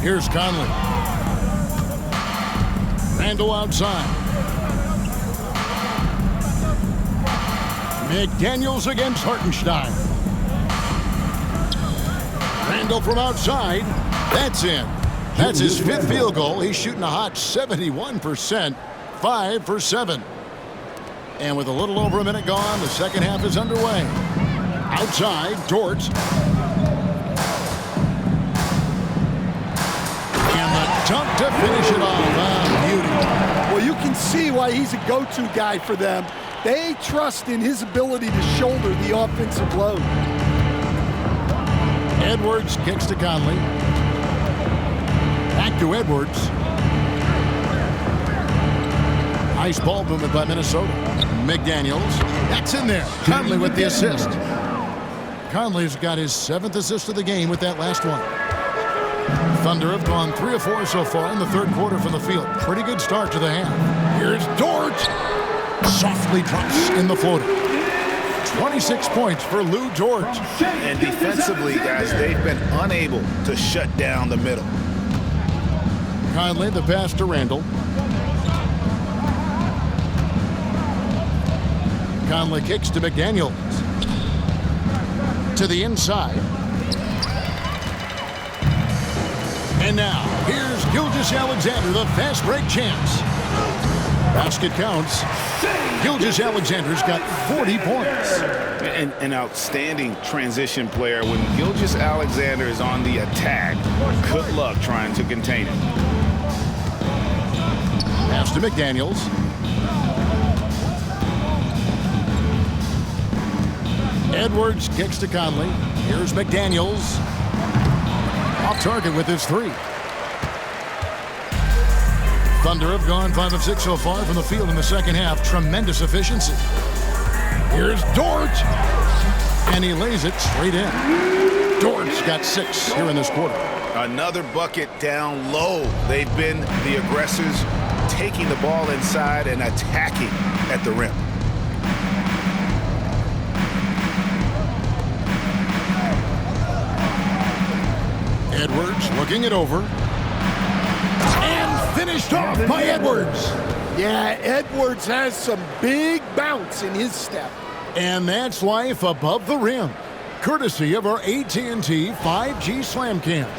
Here's Conley. Randall outside. McDaniels against Hartenstein. Randall from outside. That's in. That's his 5th field goal. He's shooting a hot 71%, 5 for 7. And with a little over a minute gone, the second half is underway. Outside, Dort. And the dunk to finish it off. Beauty. Well, you can see why he's a go-to guy for them. They trust in his ability to shoulder the offensive load. Edwards kicks to Conley. Back to Edwards. Nice ball movement by Minnesota. McDaniels. That's in there. Conley with the assist. Conley's got his 7th assist of the game with that last one. Thunder have gone 3 of 4 so far in the third quarter from the field. Pretty good start to the half. Here's Dort. Softly drops in the floater. 26 points for Lou Dort. And defensively, guys, they've been unable to shut down the middle. Conley the pass to Randall. Conley kicks to McDaniels. To the inside. And now, here's Gilgeous-Alexander, the fast break chance. Basket counts. Gilgeous-Alexander's got 40 points. An outstanding transition player. When Gilgeous-Alexander is on the attack, good luck trying to contain him. Pass to McDaniels. Edwards kicks to Conley. Here's McDaniels. Off target with his three. Thunder have gone 5 of 6 so far from the field in the second half. Tremendous efficiency. Here's Dort. And he lays it straight in. Dort's got 6 here in this quarter. Another bucket down low. They've been the aggressors, taking the ball inside and attacking at the rim. Edwards looking it over. And finished off by Edwards. Yeah, Edwards has some big bounce in his step. And that's life above the rim. Courtesy of our AT&T 5G Slam Cam.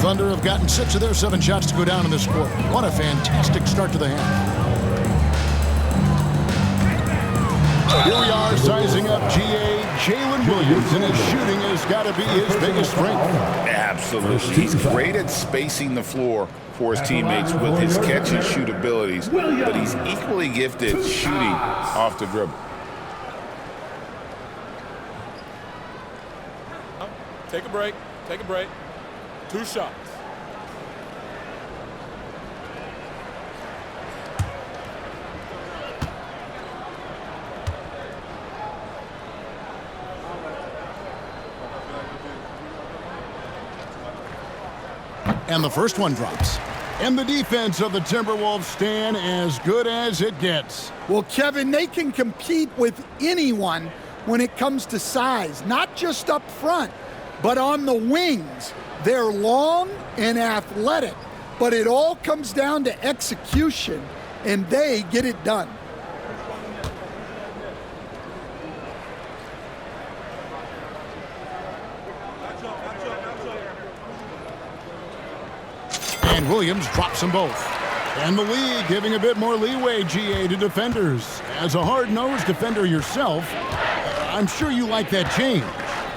Thunder have gotten 6 of their 7 shots to go down in this quarter. What a fantastic start to the half. Here we are sizing up GA Jalen Williams, and his shooting has got to be his biggest strength. Absolutely. He's great at spacing the floor for his teammates with his catch and shoot abilities, but he's equally gifted shooting off the dribble. Take a break. Take a break. 2 shots. And the first one drops. And the defense of the Timberwolves stand as good as it gets. Well, Kevin, they can compete with anyone when it comes to size, not just up front, but on the wings. They're long and athletic, but it all comes down to execution, and they get it done. And Williams drops them both. And the league giving a bit more leeway, GA, to defenders. As a hard-nosed defender yourself, I'm sure you like that change.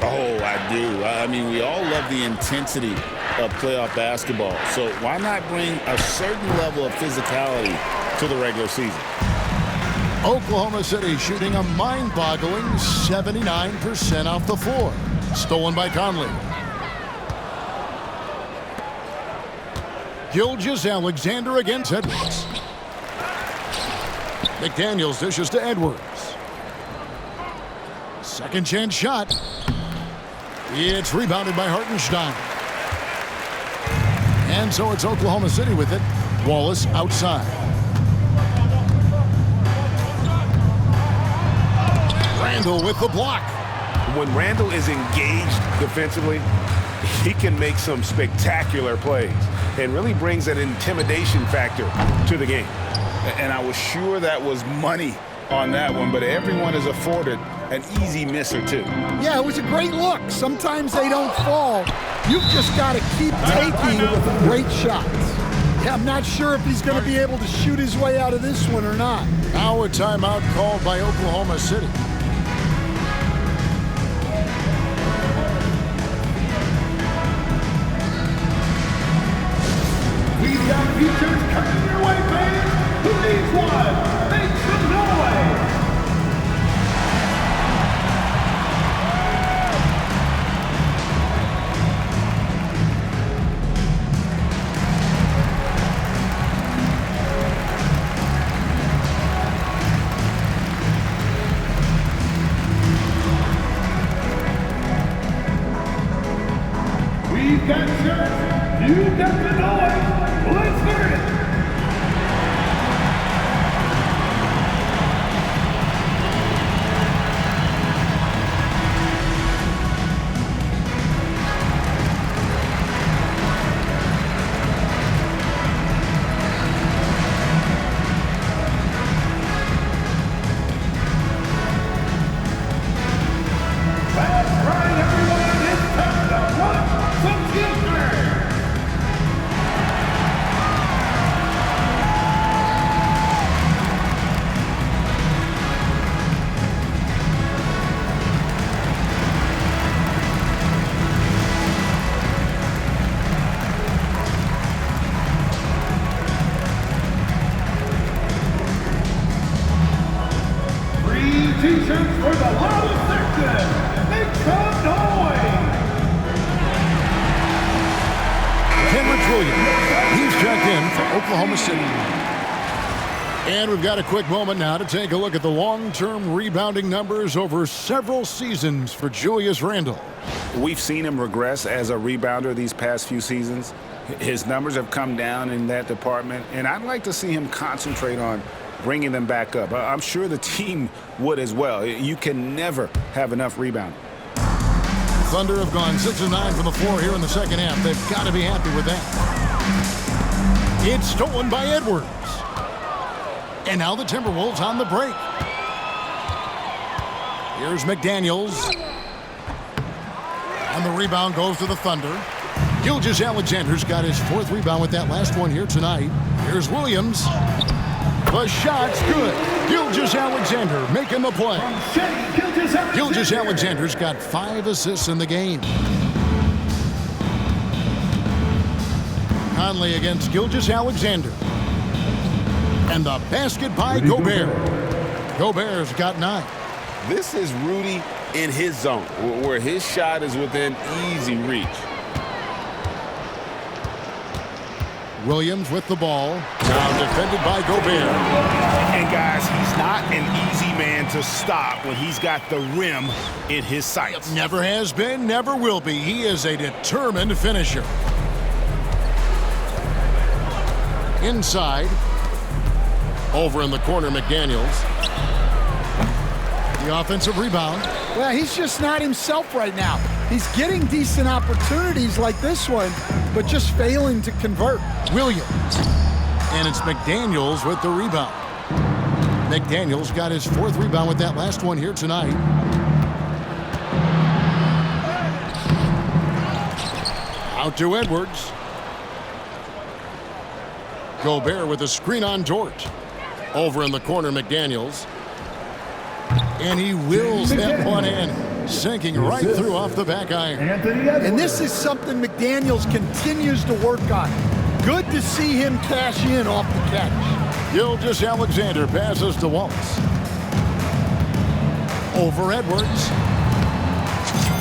Oh, I do. I mean, we all love the intensity of playoff basketball. So why not bring a certain level of physicality to the regular season? Oklahoma City shooting a mind-boggling 79% off the floor. Stolen by Conley. Gilgeous-Alexander against Edwards. McDaniels dishes to Edwards. Second chance shot. It's rebounded by Hartenstein. And so it's Oklahoma City with it. Wallace outside. Randall with the block. When Randall is engaged defensively, he can make some spectacular plays and really brings an intimidation factor to the game. And I was sure that was money on that one, but everyone is afforded an easy miss or two. Yeah, it was a great look. Sometimes they don't fall. You've just got to keep taking great shots. Yeah, I'm not sure if he's going to be able to shoot his way out of this one or not. Now a timeout called by Oklahoma City. We've got futures coming your way, fans. Who needs one? Make some noise. We've got shirts. You've got the noise. Let's hear it. t-shirts for the loudest section. Make some noise. Kenrich Williams, he's checked in for Oklahoma City. And we've got a quick moment now to take a look at the long-term rebounding numbers over several seasons for Julius Randle. We've seen him regress as a rebounder these past few seasons. His numbers have come down in that department, and I'd like to see him concentrate on bringing them back up. I'm sure the team would as well. You can never have enough rebounding. Thunder have gone 6 of 9 from the floor here in the second half. They've got to be happy with that. It's stolen by Edwards. And now the Timberwolves on the break. Here's McDaniels. And the rebound goes to the Thunder. Gilgeous-Alexander's got his 4th rebound with that last one here tonight. Here's Williams. The shot's good. Gilgeous-Alexander making the play. Gilgeous-Alexander's got 5 assists in the game. Conley against Gilgeous-Alexander. And the basket by Gobert. Gobert's got 9. This is Rudy in his zone, where his shot is within easy reach. Williams with the ball. Now defended by Gobert. And guys, he's not an easy man to stop when he's got the rim in his sights. Never has been, never will be. He is a determined finisher. Inside. Over in the corner, McDaniels. The offensive rebound. Well, he's just not himself right now. He's getting decent opportunities like this one, but just failing to convert. Williams. And it's McDaniels with the rebound. McDaniels got his 4th rebound with that last one here tonight. Out to Edwards. Gobert with a screen on Dort. Over in the corner, McDaniels. And he wills that one in, sinking right through off the back iron. And this is something McDaniels continues to work on. Good to see him cash in off the catch. Gilgeous-Alexander passes to Wallace. Over Edwards.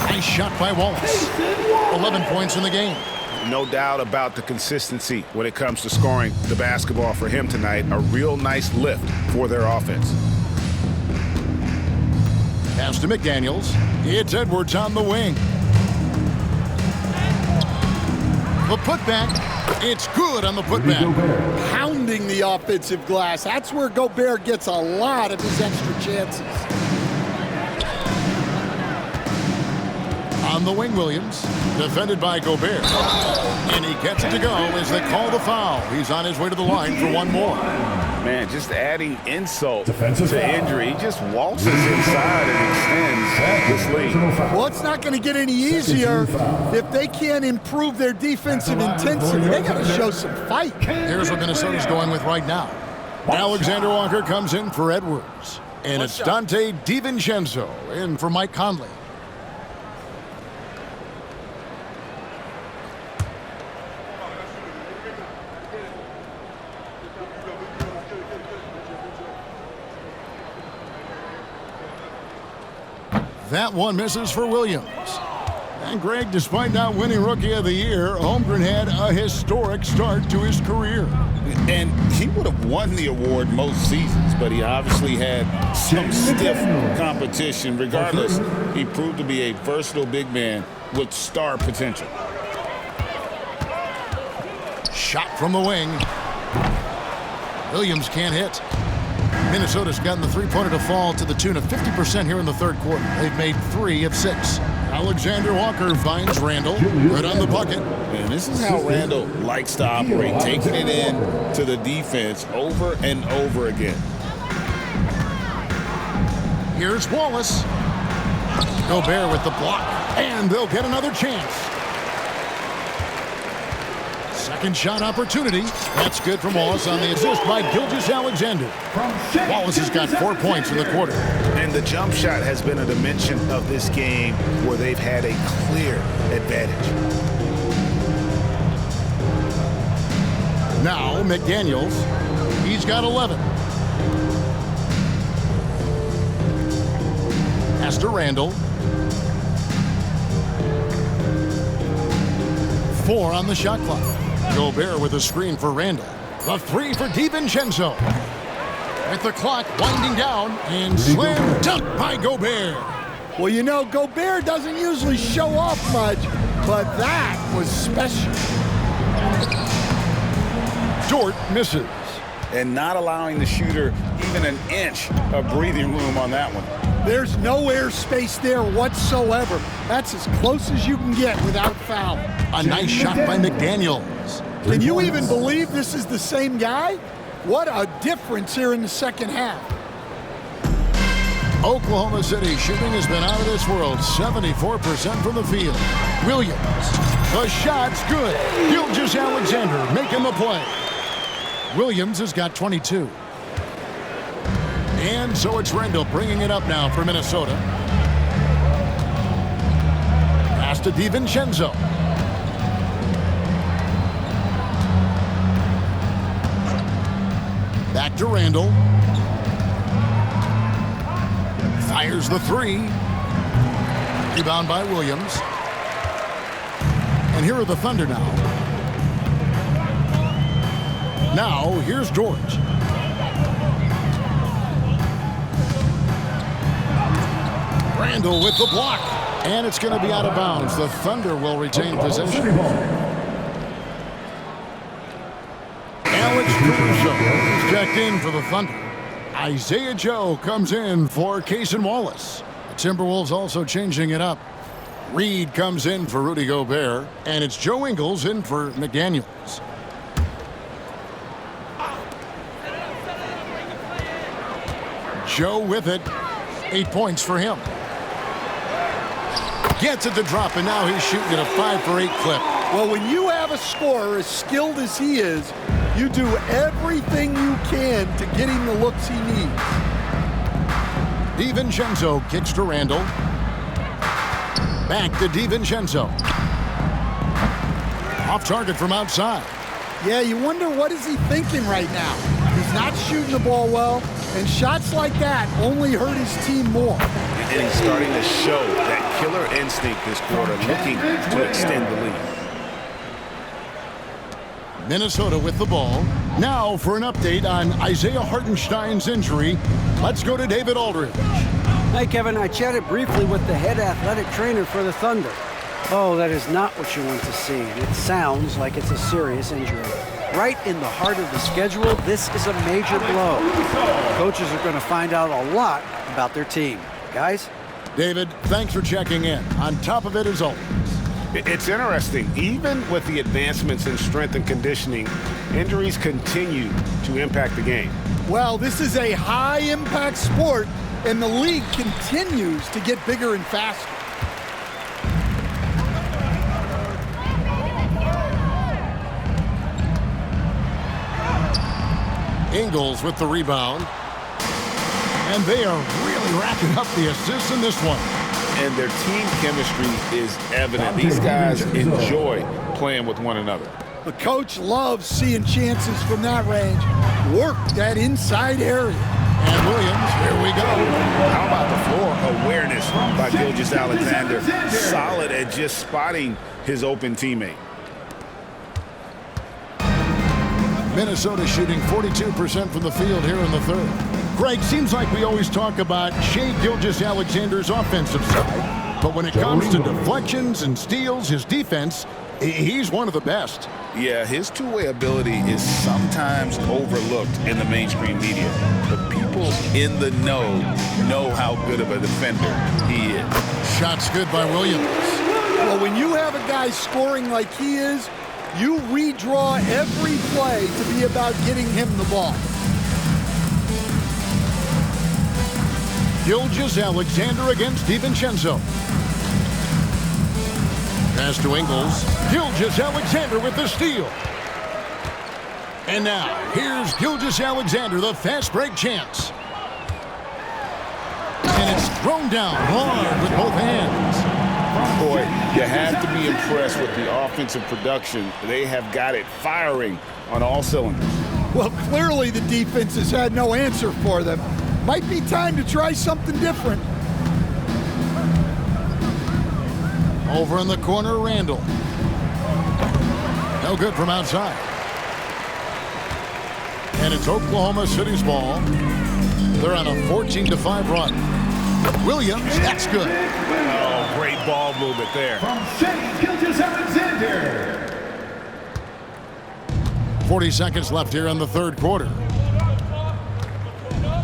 Nice shot by Wallace. 11 points in the game. No doubt about the consistency when it comes to scoring the basketball for him tonight. A real nice lift for their offense. Pass to McDaniels. It's Edwards on the wing. The putback. It's good on the putback. Pounding the offensive glass. That's where Gobert gets a lot of his extra chances. On the wing, Williams. Defended by Gobert. And he gets it to go as they call the foul. He's on his way to the line for one more. Man, just adding insult to injury. He just waltzes inside and extends this lead. Well, it's not going to get any easier if they can't improve their defensive intensity. They got to show some fight. Here's what Minnesota's going with right now. Alexander Walker comes in for Edwards. And it's Dante DiVincenzo in for Mike Conley. That one misses for Williams. And Greg, despite not winning Rookie of the Year, Holmgren had a historic start to his career. And he would have won the award most seasons, but he obviously had some stiff competition. Regardless, he proved to be a versatile big man with star potential. Shot from the wing. Williams can't hit. Minnesota's gotten the three-pointer to fall to the tune of 50% here in the third quarter. They've made 3 of 6. Alexander Walker finds Randle. Good on the bucket. And this is how Randle likes to operate, taking it in to the defense over and over again. Here's Wallace. Gobert with the block. And they'll get another chance. Second shot opportunity. That's good from Wallace on the assist by Gilgeous-Alexander. Wallace has got 4 points in the quarter. And the jump shot has been a dimension of this game where they've had a clear advantage. Now McDaniels. He's got 11. Pass to Randall. 4 on the shot clock. Gobert with a screen for Randall. The 3 for DiVincenzo. With the clock winding down, and slam dunk by Gobert. Well, you know, Gobert doesn't usually show off much, but that was special. Dort misses. And not allowing the shooter even an inch of breathing room on that one. There's no air space there whatsoever. That's as close as you can get without foul. A nice shot by McDaniels. Can you even believe this is the same guy? What a difference here in the second half. Oklahoma City shooting has been out of this world. 74% from the field. Williams. The shot's good. Gilgeous-Alexander making the play. Williams has got 22. And so it's Randall bringing it up now for Minnesota. Pass to DiVincenzo. Back to Randall. Fires the 3. Rebound by Williams. And here are the Thunder now. Now, here's Dort. Randall with the block. And it's going to be out of bounds. The Thunder will retain possession. Alex Caruso is checked in for the Thunder. Isaiah Joe comes in for Cason Wallace. The Timberwolves also changing it up. Reed comes in for Rudy Gobert. And it's Joe Ingles in for McDaniels. Joe with it. 8 points for him. Gets it to drop, and now he's shooting at a 5-for-8 clip. Well, when you have a scorer as skilled as he is, you do everything you can to get him the looks he needs. DiVincenzo kicks to Randall. Back to DiVincenzo. Off target from outside. Yeah, you wonder what is he thinking right now. He's not shooting the ball well, and shots like that only hurt his team more. And he's starting to show that killer instinct this quarter, looking to extend the lead. Minnesota with the ball. Now for an update on Isaiah Hartenstein's injury, let's go to David Aldridge. Hey, Kevin, I chatted briefly with the head athletic trainer for the Thunder. Oh, that is not what you want to see, and it sounds like it's a serious injury. Right in the heart of the schedule, this is a major blow. Coaches are going to find out a lot about their team. Guys? David, thanks for checking in. On top of it as always. It's interesting. Even with the advancements in strength and conditioning, injuries continue to impact the game. Well, this is a high-impact sport, and the league continues to get bigger and faster. Ingles with the rebound. And they are really racking up the assists in this one. And their team chemistry is evident. These guys enjoy playing with one another. The coach loves seeing chances from that range. Work that inside area. And Williams, here we go. How about the floor awareness by Gilgeous-Alexander? Solid at just spotting his open teammate. Minnesota shooting 42% from the field here in the third. Greg, seems like we always talk about Shai Gilgeous-Alexander's offensive side, but when it comes to deflections and steals, his defense, he's one of the best. Yeah, his two-way ability is sometimes overlooked in the mainstream media. The people in the know how good of a defender he is. Shots good by Williams. Well, when you have a guy scoring like he is, you redraw every play to be about getting him the ball. Gilgeous-Alexander against DiVincenzo. Pass to Ingles. Gilgeous-Alexander with the steal. And now, here's Gilgeous-Alexander, the fast break chance. And it's thrown down hard with both hands. Boy, you have to be impressed with the offensive production. They have got it firing on all cylinders. Well, clearly the defense has had no answer for them. Might be time to try something different. Over in the corner, Randall. No good from outside. And it's Oklahoma City's ball. They're on a 14-5 run. Williams, that's good. Oh, great ball movement there. From Shea Gilgeous-Alexander. 40 seconds left here in the third quarter.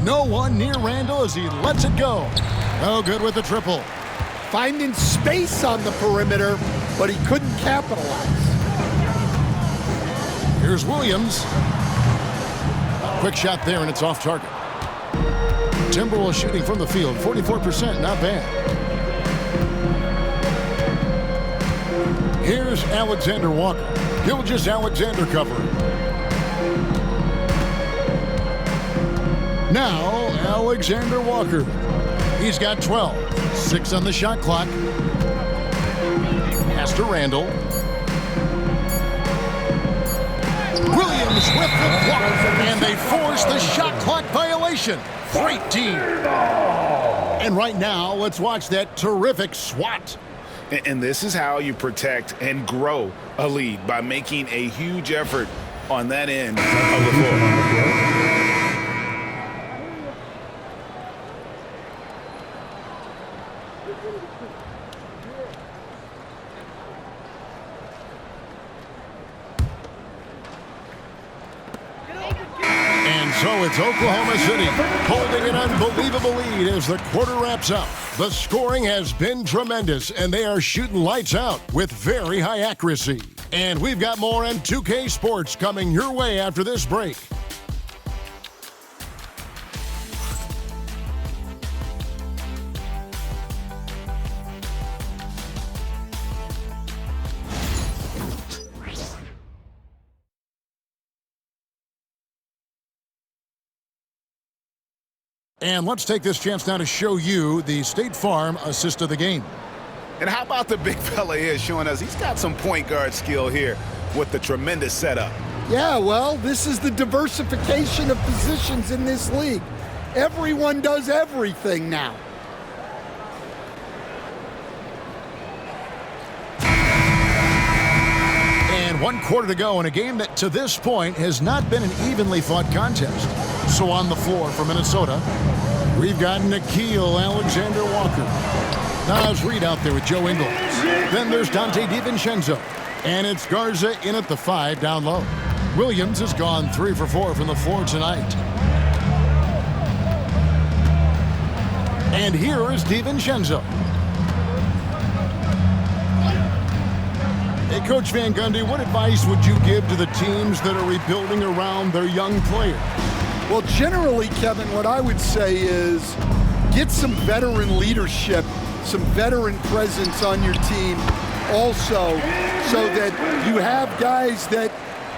No one near Randall as he lets it go. No good with the triple. Finding space on the perimeter, but he couldn't capitalize. Here's Williams. A quick shot there, and it's off target. Timberwolves shooting from the field, 44%, not bad. Here's Alexander Walker. Gilgeous-Alexander covering. Now, Alexander Walker. He's got 12. 6 on the shot clock. Pass to Randall. Williams with the block, and they force the shot clock violation. Great team. And right now, let's watch that terrific swat. And this is how you protect and grow a lead, by making a huge effort on that end of the floor. So it's Oklahoma City holding an unbelievable lead as the quarter wraps up. The scoring has been tremendous, and they are shooting lights out with very high accuracy. And we've got more on 2K Sports coming your way after this break. And let's take this chance now to show you the State Farm assist of the game. And how about the big fella here showing us he's got some point guard skill here with the tremendous setup. Yeah, well, this is the diversification of positions in this league. Everyone does everything now. And 1 quarter to go in a game that to this point has not been an evenly fought contest. So on the floor for Minnesota, we've got Nickeil Alexander-Walker. Nas Reed out there with Joe Ingles. Then there's Dante DiVincenzo. And it's Garza in at the 5 down low. Williams has gone 3 for 4 from the floor tonight. And here is DiVincenzo. Hey, Coach Van Gundy, what advice would you give to the teams that are rebuilding around their young players? Well, generally, Kevin, what I would say is get some veteran leadership, some veteran presence on your team also, so that you have guys that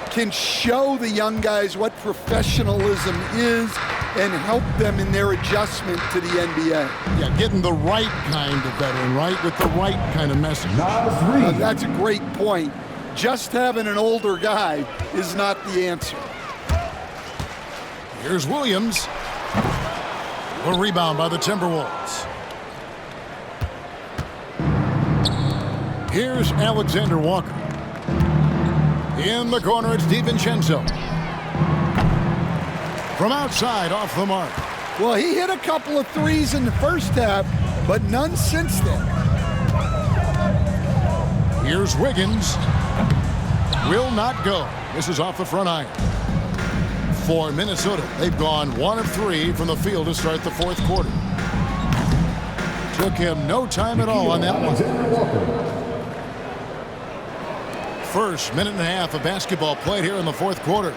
can show the young guys what professionalism is and help them in their adjustment to the NBA. Yeah, getting the right kind of veteran, right? With the right kind of message. That's a great point. Just having an older guy is not the answer. Here's Williams. A rebound by the Timberwolves. Here's Alexander Walker. In the corner, it's DiVincenzo. From outside, off the mark. Well, he hit a couple of threes in the first half, but none since then. Here's Wiggins. Will not go. This is off the front iron. For Minnesota, they've gone 1 of 3 from the field to start the fourth quarter. Took him no time at all on that one. First minute and a half of basketball played here in the fourth quarter.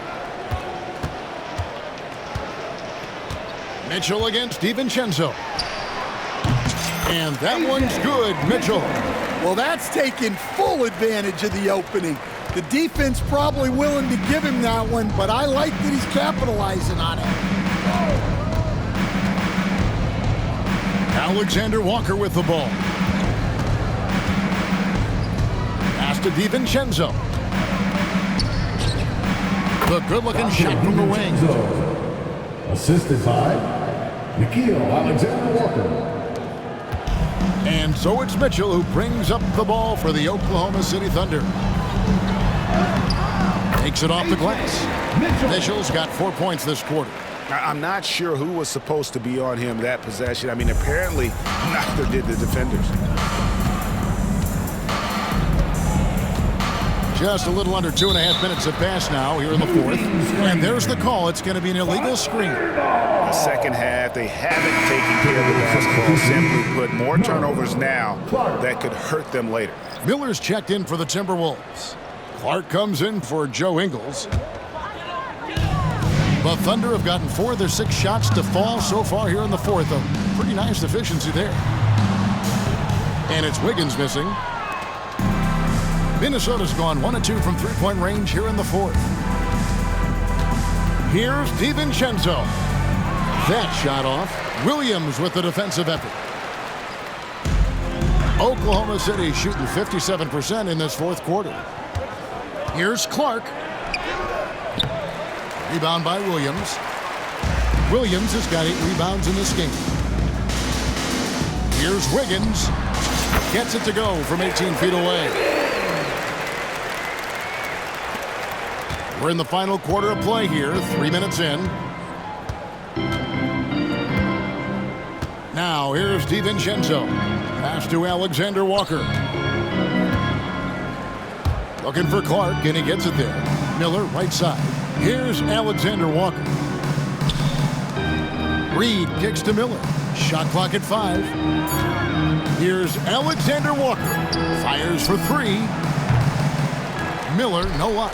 Mitchell against DiVincenzo. And that one's good, Mitchell. Well, that's taking full advantage of the opening. The defense probably willing to give him that one, but I like that he's capitalizing on it. Alexander Walker with the ball. Pass to DiVincenzo. The good-looking shot from the wing. Assisted by Nickeil Alexander-Walker. And so it's Mitchell who brings up the ball for the Oklahoma City Thunder. Takes it off the glass. Mitchell's got 4 points this quarter. I'm not sure who was supposed to be on him that possession. I mean, apparently neither did the defenders. Just a little under 2.5 minutes have passed now here in the fourth. And there's the call. It's going to be an illegal screen. The second half, they haven't taken care of the basketball. Simply put, more turnovers now that could hurt them later. Miller's checked in for the Timberwolves. Clark comes in for Joe Ingles. The Thunder have gotten 4 of their 6 shots to fall so far here in the fourth. A pretty nice efficiency there. And it's Wiggins missing. Minnesota's gone 1 of 2 from three-point range here in the fourth. Here's DiVincenzo. That shot off. Williams with the defensive effort. Oklahoma City shooting 57% in this fourth quarter. Here's Clark. Rebound by Williams. Williams has got 8 rebounds in this game. Here's Wiggins. Gets it to go from 18 feet away. We're in the final quarter of play here, 3 minutes in. Now here's DiVincenzo. Pass to Alexander Walker. Looking for Clark, and he gets it there. Miller, right side. Here's Alexander Walker. Reed kicks to Miller. Shot clock at 5. Here's Alexander Walker. Fires for 3. Miller, no luck.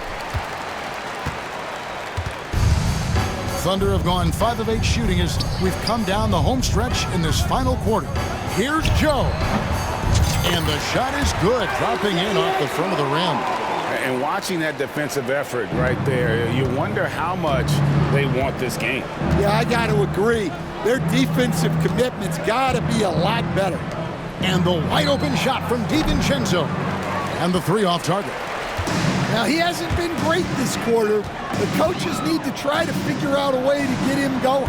Thunder have gone 5 of 8 shooting as we've come down the home stretch in this final quarter. Here's Joe. And the shot is good, dropping in off the front of the rim. And watching that defensive effort right there, you wonder how much they want this game. Yeah, I got to agree. Their defensive commitment's got to be a lot better. And the wide open shot from DiVincenzo. And the 3 off target. Now, he hasn't been great this quarter. The coaches need to try to figure out a way to get him going.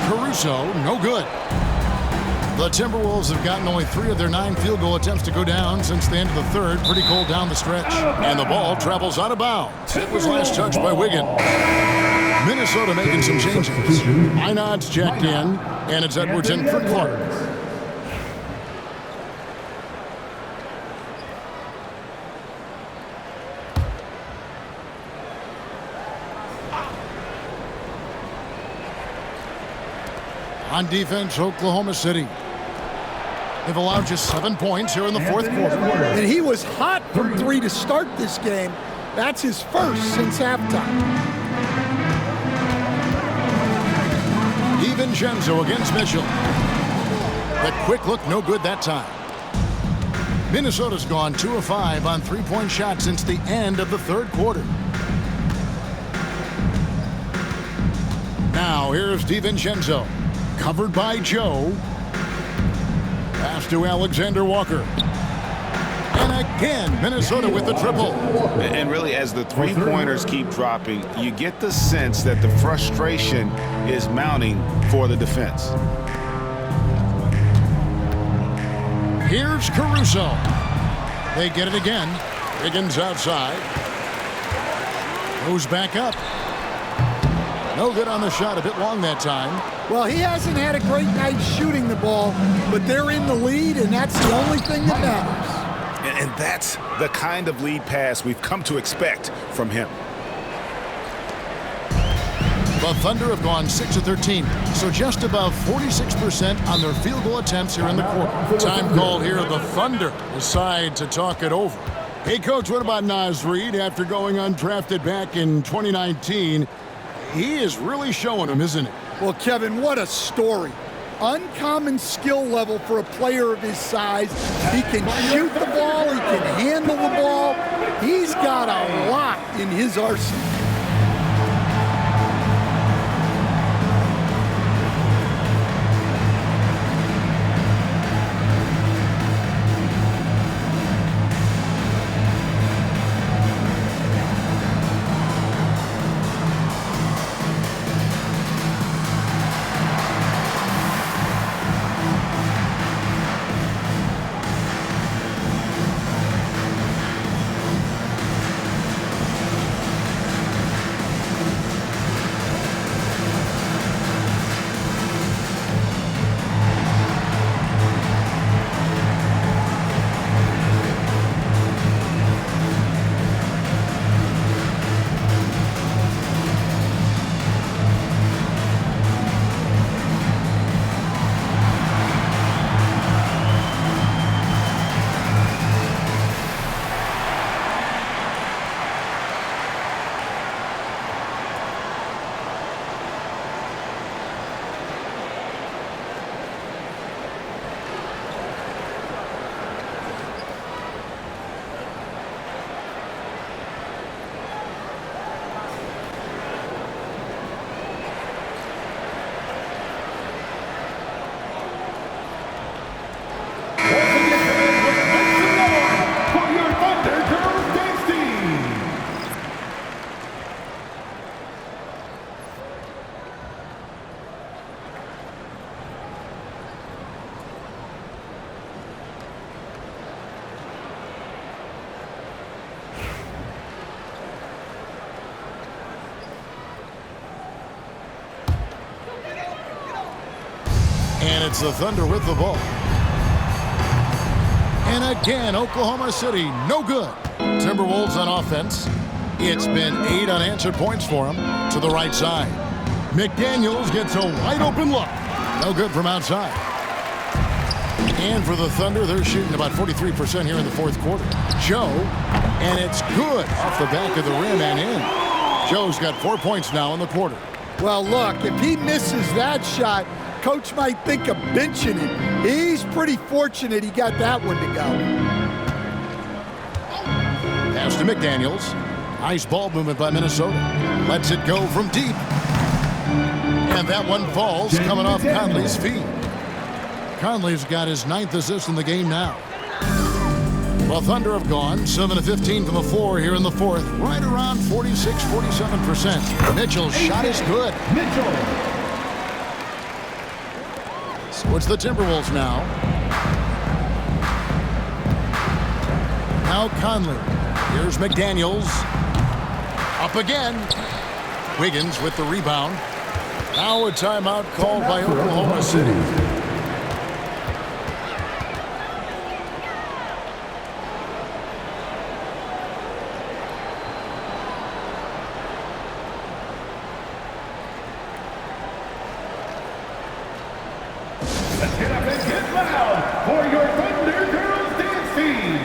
Caruso, no good. The Timberwolves have gotten only 3 of their 9 field goal attempts to go down since the end of the third. Pretty cold down the stretch. And the ball travels out of bounds. It was last touched by Wiggins. Minnesota making some changes. Einad's checked in, and it's Edwards in for Clark. On defense, Oklahoma City. They've allowed just 7 points here in the fourth quarter. And he was hot from 3 to start this game. That's his first since halftime. DiVincenzo against Mitchell. The quick look, no good that time. Minnesota's gone 2 of 5 on 3-point shots since the end of the third quarter. Now here's DiVincenzo. Covered by Joe. Pass to Alexander Walker. And again, Minnesota with the triple. And really, as the three-pointers keep dropping, you get the sense that the frustration is mounting for the defense. Here's Caruso. They get it again. Wiggins outside. Goes back up. No good on the shot, a bit long that time. Well, he hasn't had a great night shooting the ball, but they're in the lead, and that's the only thing that matters. And that's the kind of lead pass we've come to expect from him. The Thunder have gone 6 of 13, so just above 46% on their field goal attempts here in the quarter. Time called here. The Thunder decide to talk it over. Hey, Coach, what about Naz Reid after going undrafted back in 2019? He is really showing them, isn't he? Well, Kevin, what a story. Uncommon skill level for a player of his size. He can shoot the ball. He can handle the ball. He's got a lot in his arsenal. And it's the Thunder with the ball. And again, Oklahoma City, no good. Timberwolves on offense. It's been 8 unanswered points for them to the right side. McDaniels gets a wide open look. No good from outside. And for the Thunder, they're shooting about 43% here in the fourth quarter. Joe, and it's good off the back of the rim and in. Joe's got 4 points now in the quarter. Well, look, if he misses that shot, coach might think of benching him. He's pretty fortunate he got that one to go. Pass to McDaniels. Nice ball movement by Minnesota. Lets it go from deep. And that one falls coming off Conley's feet. Conley's got his 9th assist in the game now. Well, Thunder have gone 7 of 15 from the floor here in the fourth. Right around 46-47%. Mitchell's shot is good. So it's the Timberwolves now. Now Conley. Here's McDaniels. Up again. Wiggins with the rebound. Now a timeout called by Oklahoma City. Let's get up and get loud for your Thunder Girls Dance Team.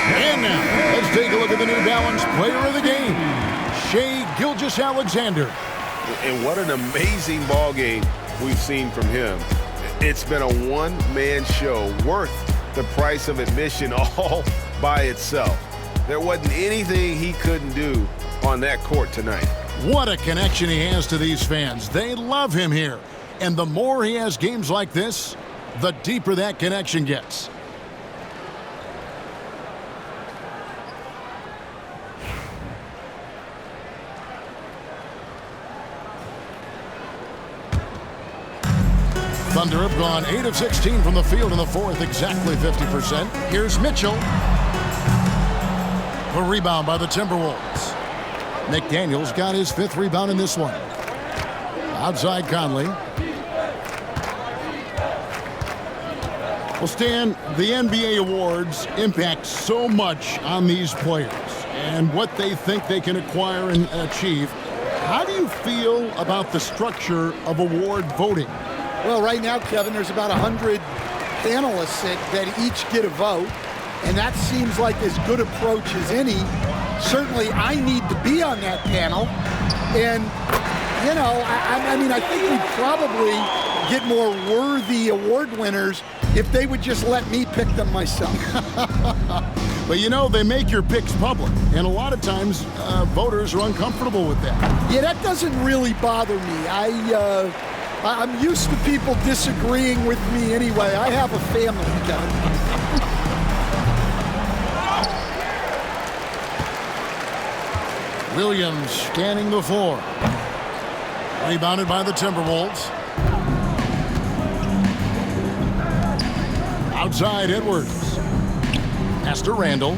And now, let's take a look at the New Balance player of the game, Shai Gilgeous-Alexander. And what an amazing ball game we've seen from him. It's been a one-man show worth the price of admission all by itself. There wasn't anything he couldn't do on that court tonight. What a connection he has to these fans. They love him here. And the more he has games like this, the deeper that connection gets. Thunder have gone 8 of 16 from the field in the fourth, exactly 50%. Here's Mitchell. A rebound by the Timberwolves. McDaniels got his 5th rebound in this one. Outside Conley. Well, Stan, the NBA awards impact so much on these players and what they think they can acquire and achieve. How do you feel about the structure of award voting? Well, right now, Kevin, there's about 100 panelists that each get a vote, and that seems like as good approach as any. Certainly, I need to be on that panel, and, you know, I mean, I think we'd probably get more worthy award winners if they would just let me pick them myself. But, you know, they make your picks public, and a lot of times voters are uncomfortable with that. Yeah, that doesn't really bother me. I'm used to people disagreeing with me anyway. I have a family, Kevin. Williams scanning the floor. Rebounded by the Timberwolves. Outside Edwards. Pass to Randall.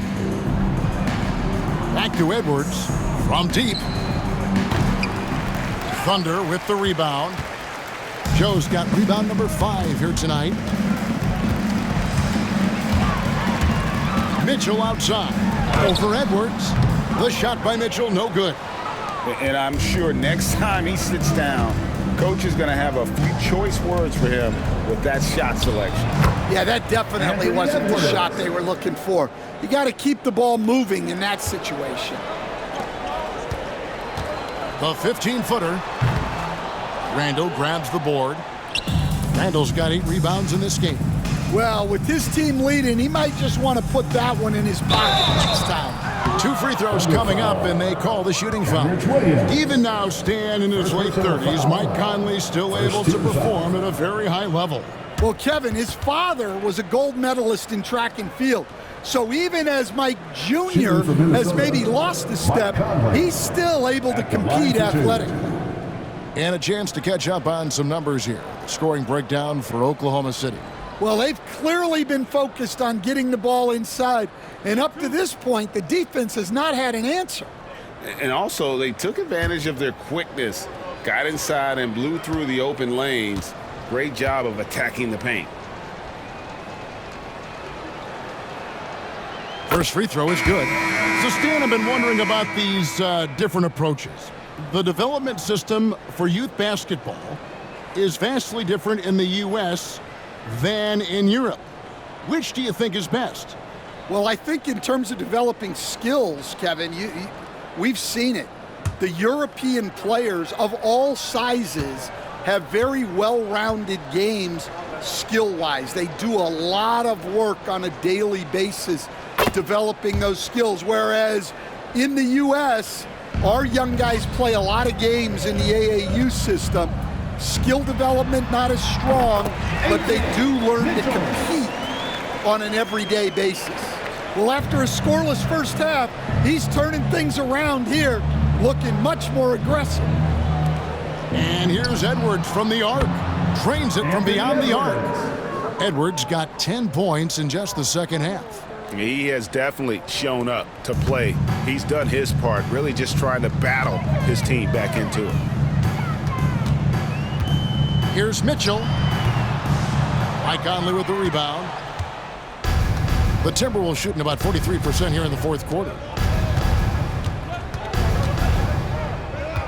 Back to Edwards from deep. Thunder with the rebound. Joe's got rebound number 5 here tonight. Mitchell outside. Over Edwards. The shot by Mitchell, no good. And I'm sure next time he sits down, coach is going to have a few choice words for him with that shot selection. Yeah, that definitely wasn't the shot they were looking for. You got to keep the ball moving in that situation. The 15-footer. Randall grabs the board. Randall's got 8 rebounds in this game. Well, with his team leading, he might just want to put that one in his pocket next time. 2 free throws coming up, and they call the shooting foul. Even now, Stan in his late 30s, Mike Conley still able to perform at a very high level. Well, Kevin, his father was a gold medalist in track and field. So even as Mike Jr. has maybe lost a step, he's still able to compete athletically. And a chance to catch up on some numbers here. The scoring breakdown for Oklahoma City. Well, they've clearly been focused on getting the ball inside. And up to this point, the defense has not had an answer. And also, they took advantage of their quickness, got inside and blew through the open lanes. Great job of attacking the paint. First free throw is good. So, Stan, I've been wondering about these different approaches. The development system for youth basketball is vastly different in the U.S. than in Europe. Which do you think is best? Well, I think in terms of developing skills, Kevin, we've seen it. The European players of all sizes have very well-rounded games skill-wise. They do a lot of work on a daily basis developing those skills, whereas in the U.S., our young guys play a lot of games in the AAU system. Skill development not as strong, but they do learn to compete on an everyday basis. Well, after a scoreless first half, he's turning things around here, looking much more aggressive. And here's Edwards from the arc. Trains it from beyond the arc. Edwards got 10 points in just the second half. He has definitely shown up to play. He's done his part, really just trying to battle his team back into it. Here's Mitchell. Mike Conley with the rebound. The Timberwolves shooting about 43% here in the fourth quarter.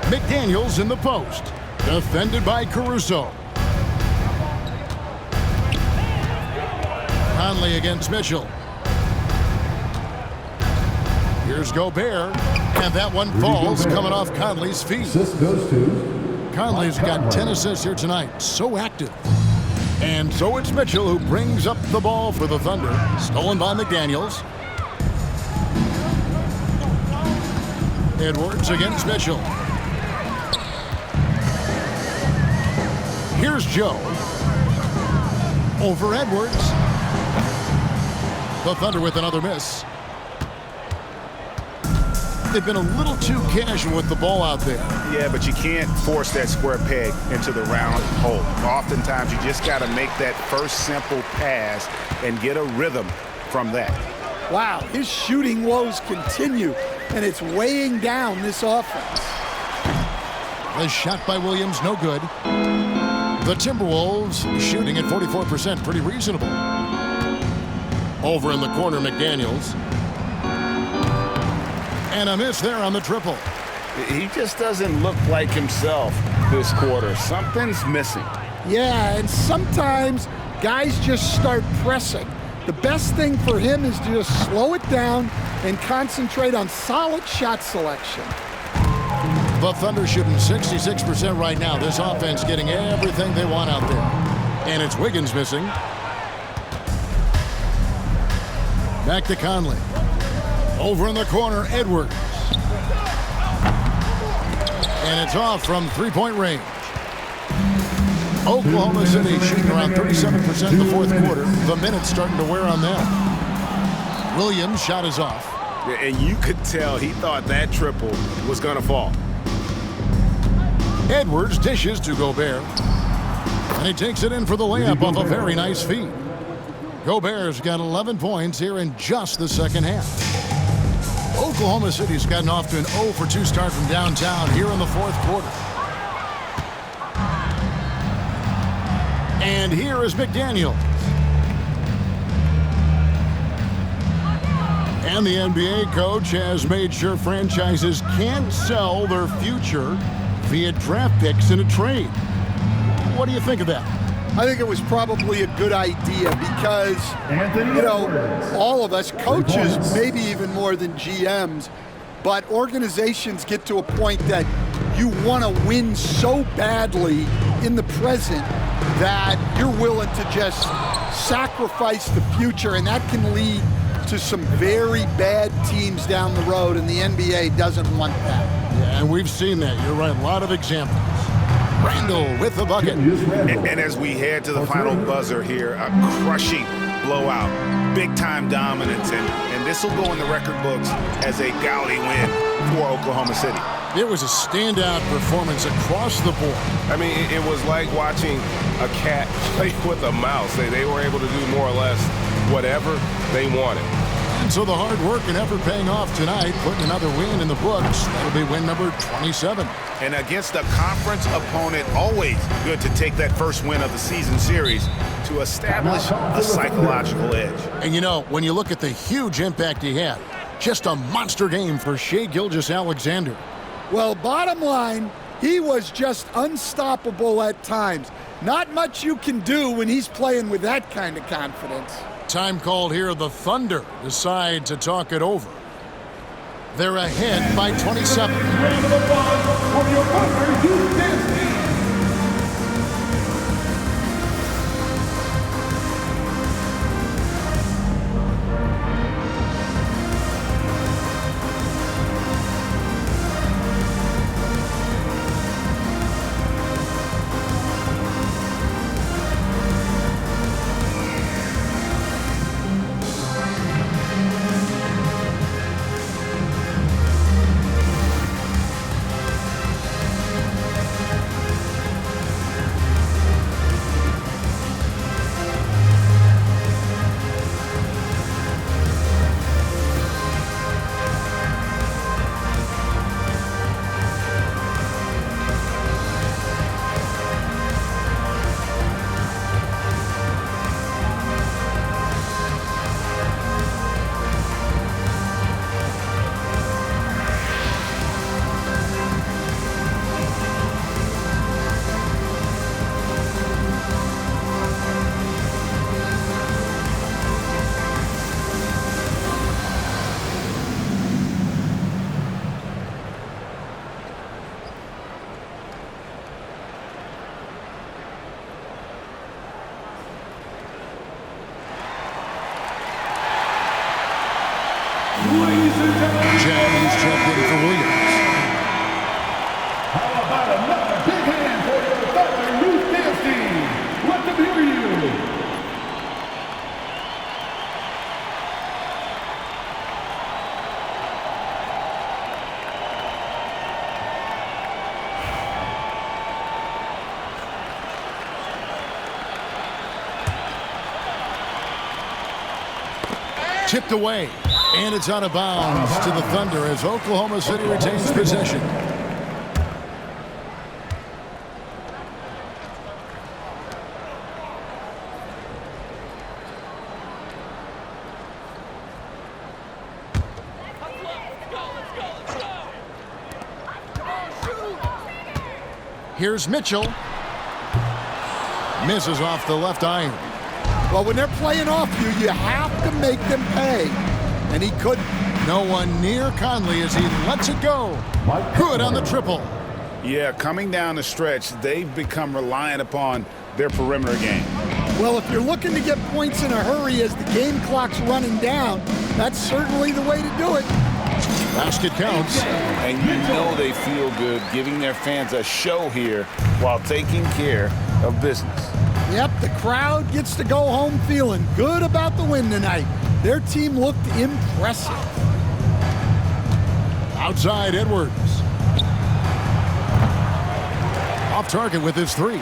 McDaniels in the post. Defended by Caruso. Conley against Mitchell. Here's Gobert. And that one falls coming off Conley's feet. Conley's got 10 assists here tonight. So active. And so it's Mitchell who brings up the ball for the Thunder. Stolen by McDaniels. Edwards against Mitchell. Here's Joe. Over Edwards. The Thunder with another miss. They've been a little too casual with the ball out there. Yeah, but you can't force that square peg into the round hole. Oftentimes, you just got to make that first simple pass and get a rhythm from that. Wow, his shooting woes continue, and it's weighing down this offense. The shot by Williams, no good. The Timberwolves shooting at 44%, pretty reasonable. Over in the corner, McDaniels. And a miss there on the triple. He just doesn't look like himself this quarter. Something's missing. Yeah, and sometimes guys just start pressing. The best thing for him is to just slow it down and concentrate on solid shot selection. The Thunder shooting 66% right now. This offense getting everything they want out there. And it's Wiggins missing. Back to Conley. Over in the corner, Edwards. And it's off from three-point range. Oklahoma City shooting around 37% in the fourth quarter. The minutes starting to wear on them. Williams' shot is off. And you could tell he thought that triple was going to fall. Edwards dishes to Gobert. And he takes it in for the layup off a very nice feed. Gobert's got 11 points here in just the second half. Oklahoma City's gotten off to an 0-for-2 start from downtown here in the fourth quarter. And here is McDaniels. And the NBA coach has made sure franchises can't sell their future via draft picks in a trade. What do you think of that? I think it was probably a good idea because, you know, all of us, coaches, maybe even more than GMs, but organizations get to a point that you want to win so badly in the present that you're willing to just sacrifice the future, and that can lead to some very bad teams down the road, and the NBA doesn't want that. Yeah, and we've seen that. You're right, a lot of examples. Randall with the bucket. And as we head to the final buzzer here, a crushing blowout, big-time dominance, and this will go in the record books as a gaudy win for Oklahoma City. It was a standout performance across the board. I mean, it was like watching a cat play with a mouse. They were able to do more or less whatever they wanted. And so the hard work and effort paying off tonight, putting another win in the books. That'll be win number 27. And against a conference opponent, always good to take that first win of the season series to establish a psychological edge. And you know, when you look at the huge impact he had, just a monster game for Shai Gilgeous-Alexander. Well, bottom line, he was just unstoppable at times. Not much you can do when he's playing with that kind of confidence. Time called here. The Thunder decide to talk it over. They're ahead by 27. Round of applause for your partner, Luguentz. Jaden's checked in for Williams. How about another big hand for your Thunder Luguentz team? Let them hear you. Tipped away, and it's out of bounds to the Thunder as Oklahoma City retains possession. Here's Mitchell. Misses off the left iron. Well, when they're playing off you, you have to make them pay. And he couldn't. No one near Conley as he lets it go. Good on the triple. Yeah, coming down the stretch, they've become reliant upon their perimeter game. Well, if you're looking to get points in a hurry as the game clock's running down, that's certainly the way to do it. Basket counts. And you know they feel good giving their fans a show here while taking care of business. Yep, the crowd gets to go home feeling good about the win tonight. Their team looked impressive. Outside Edwards. Off target with his three.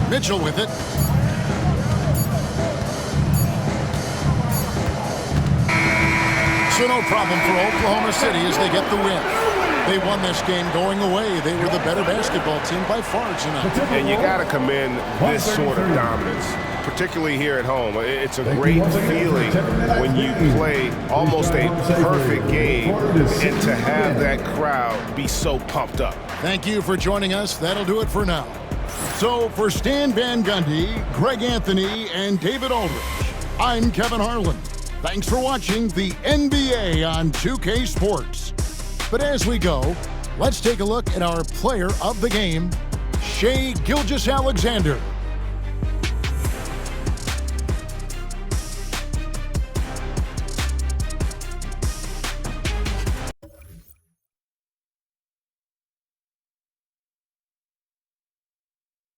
Mitchell with it. So no problem for Oklahoma City as they get the win. They won this game going away. They were the better basketball team by far tonight. And you got to commend this sort of dominance, particularly here at home. It's a great feeling when you play almost a perfect game and to have that crowd be so pumped up. Thank you for joining us. That'll do it for now. So for Stan Van Gundy, Greg Anthony, and David Aldridge, I'm Kevin Harlan. Thanks for watching the NBA on 2K Sports. But as we go, let's take a look at our player of the game, Shai Gilgeous-Alexander.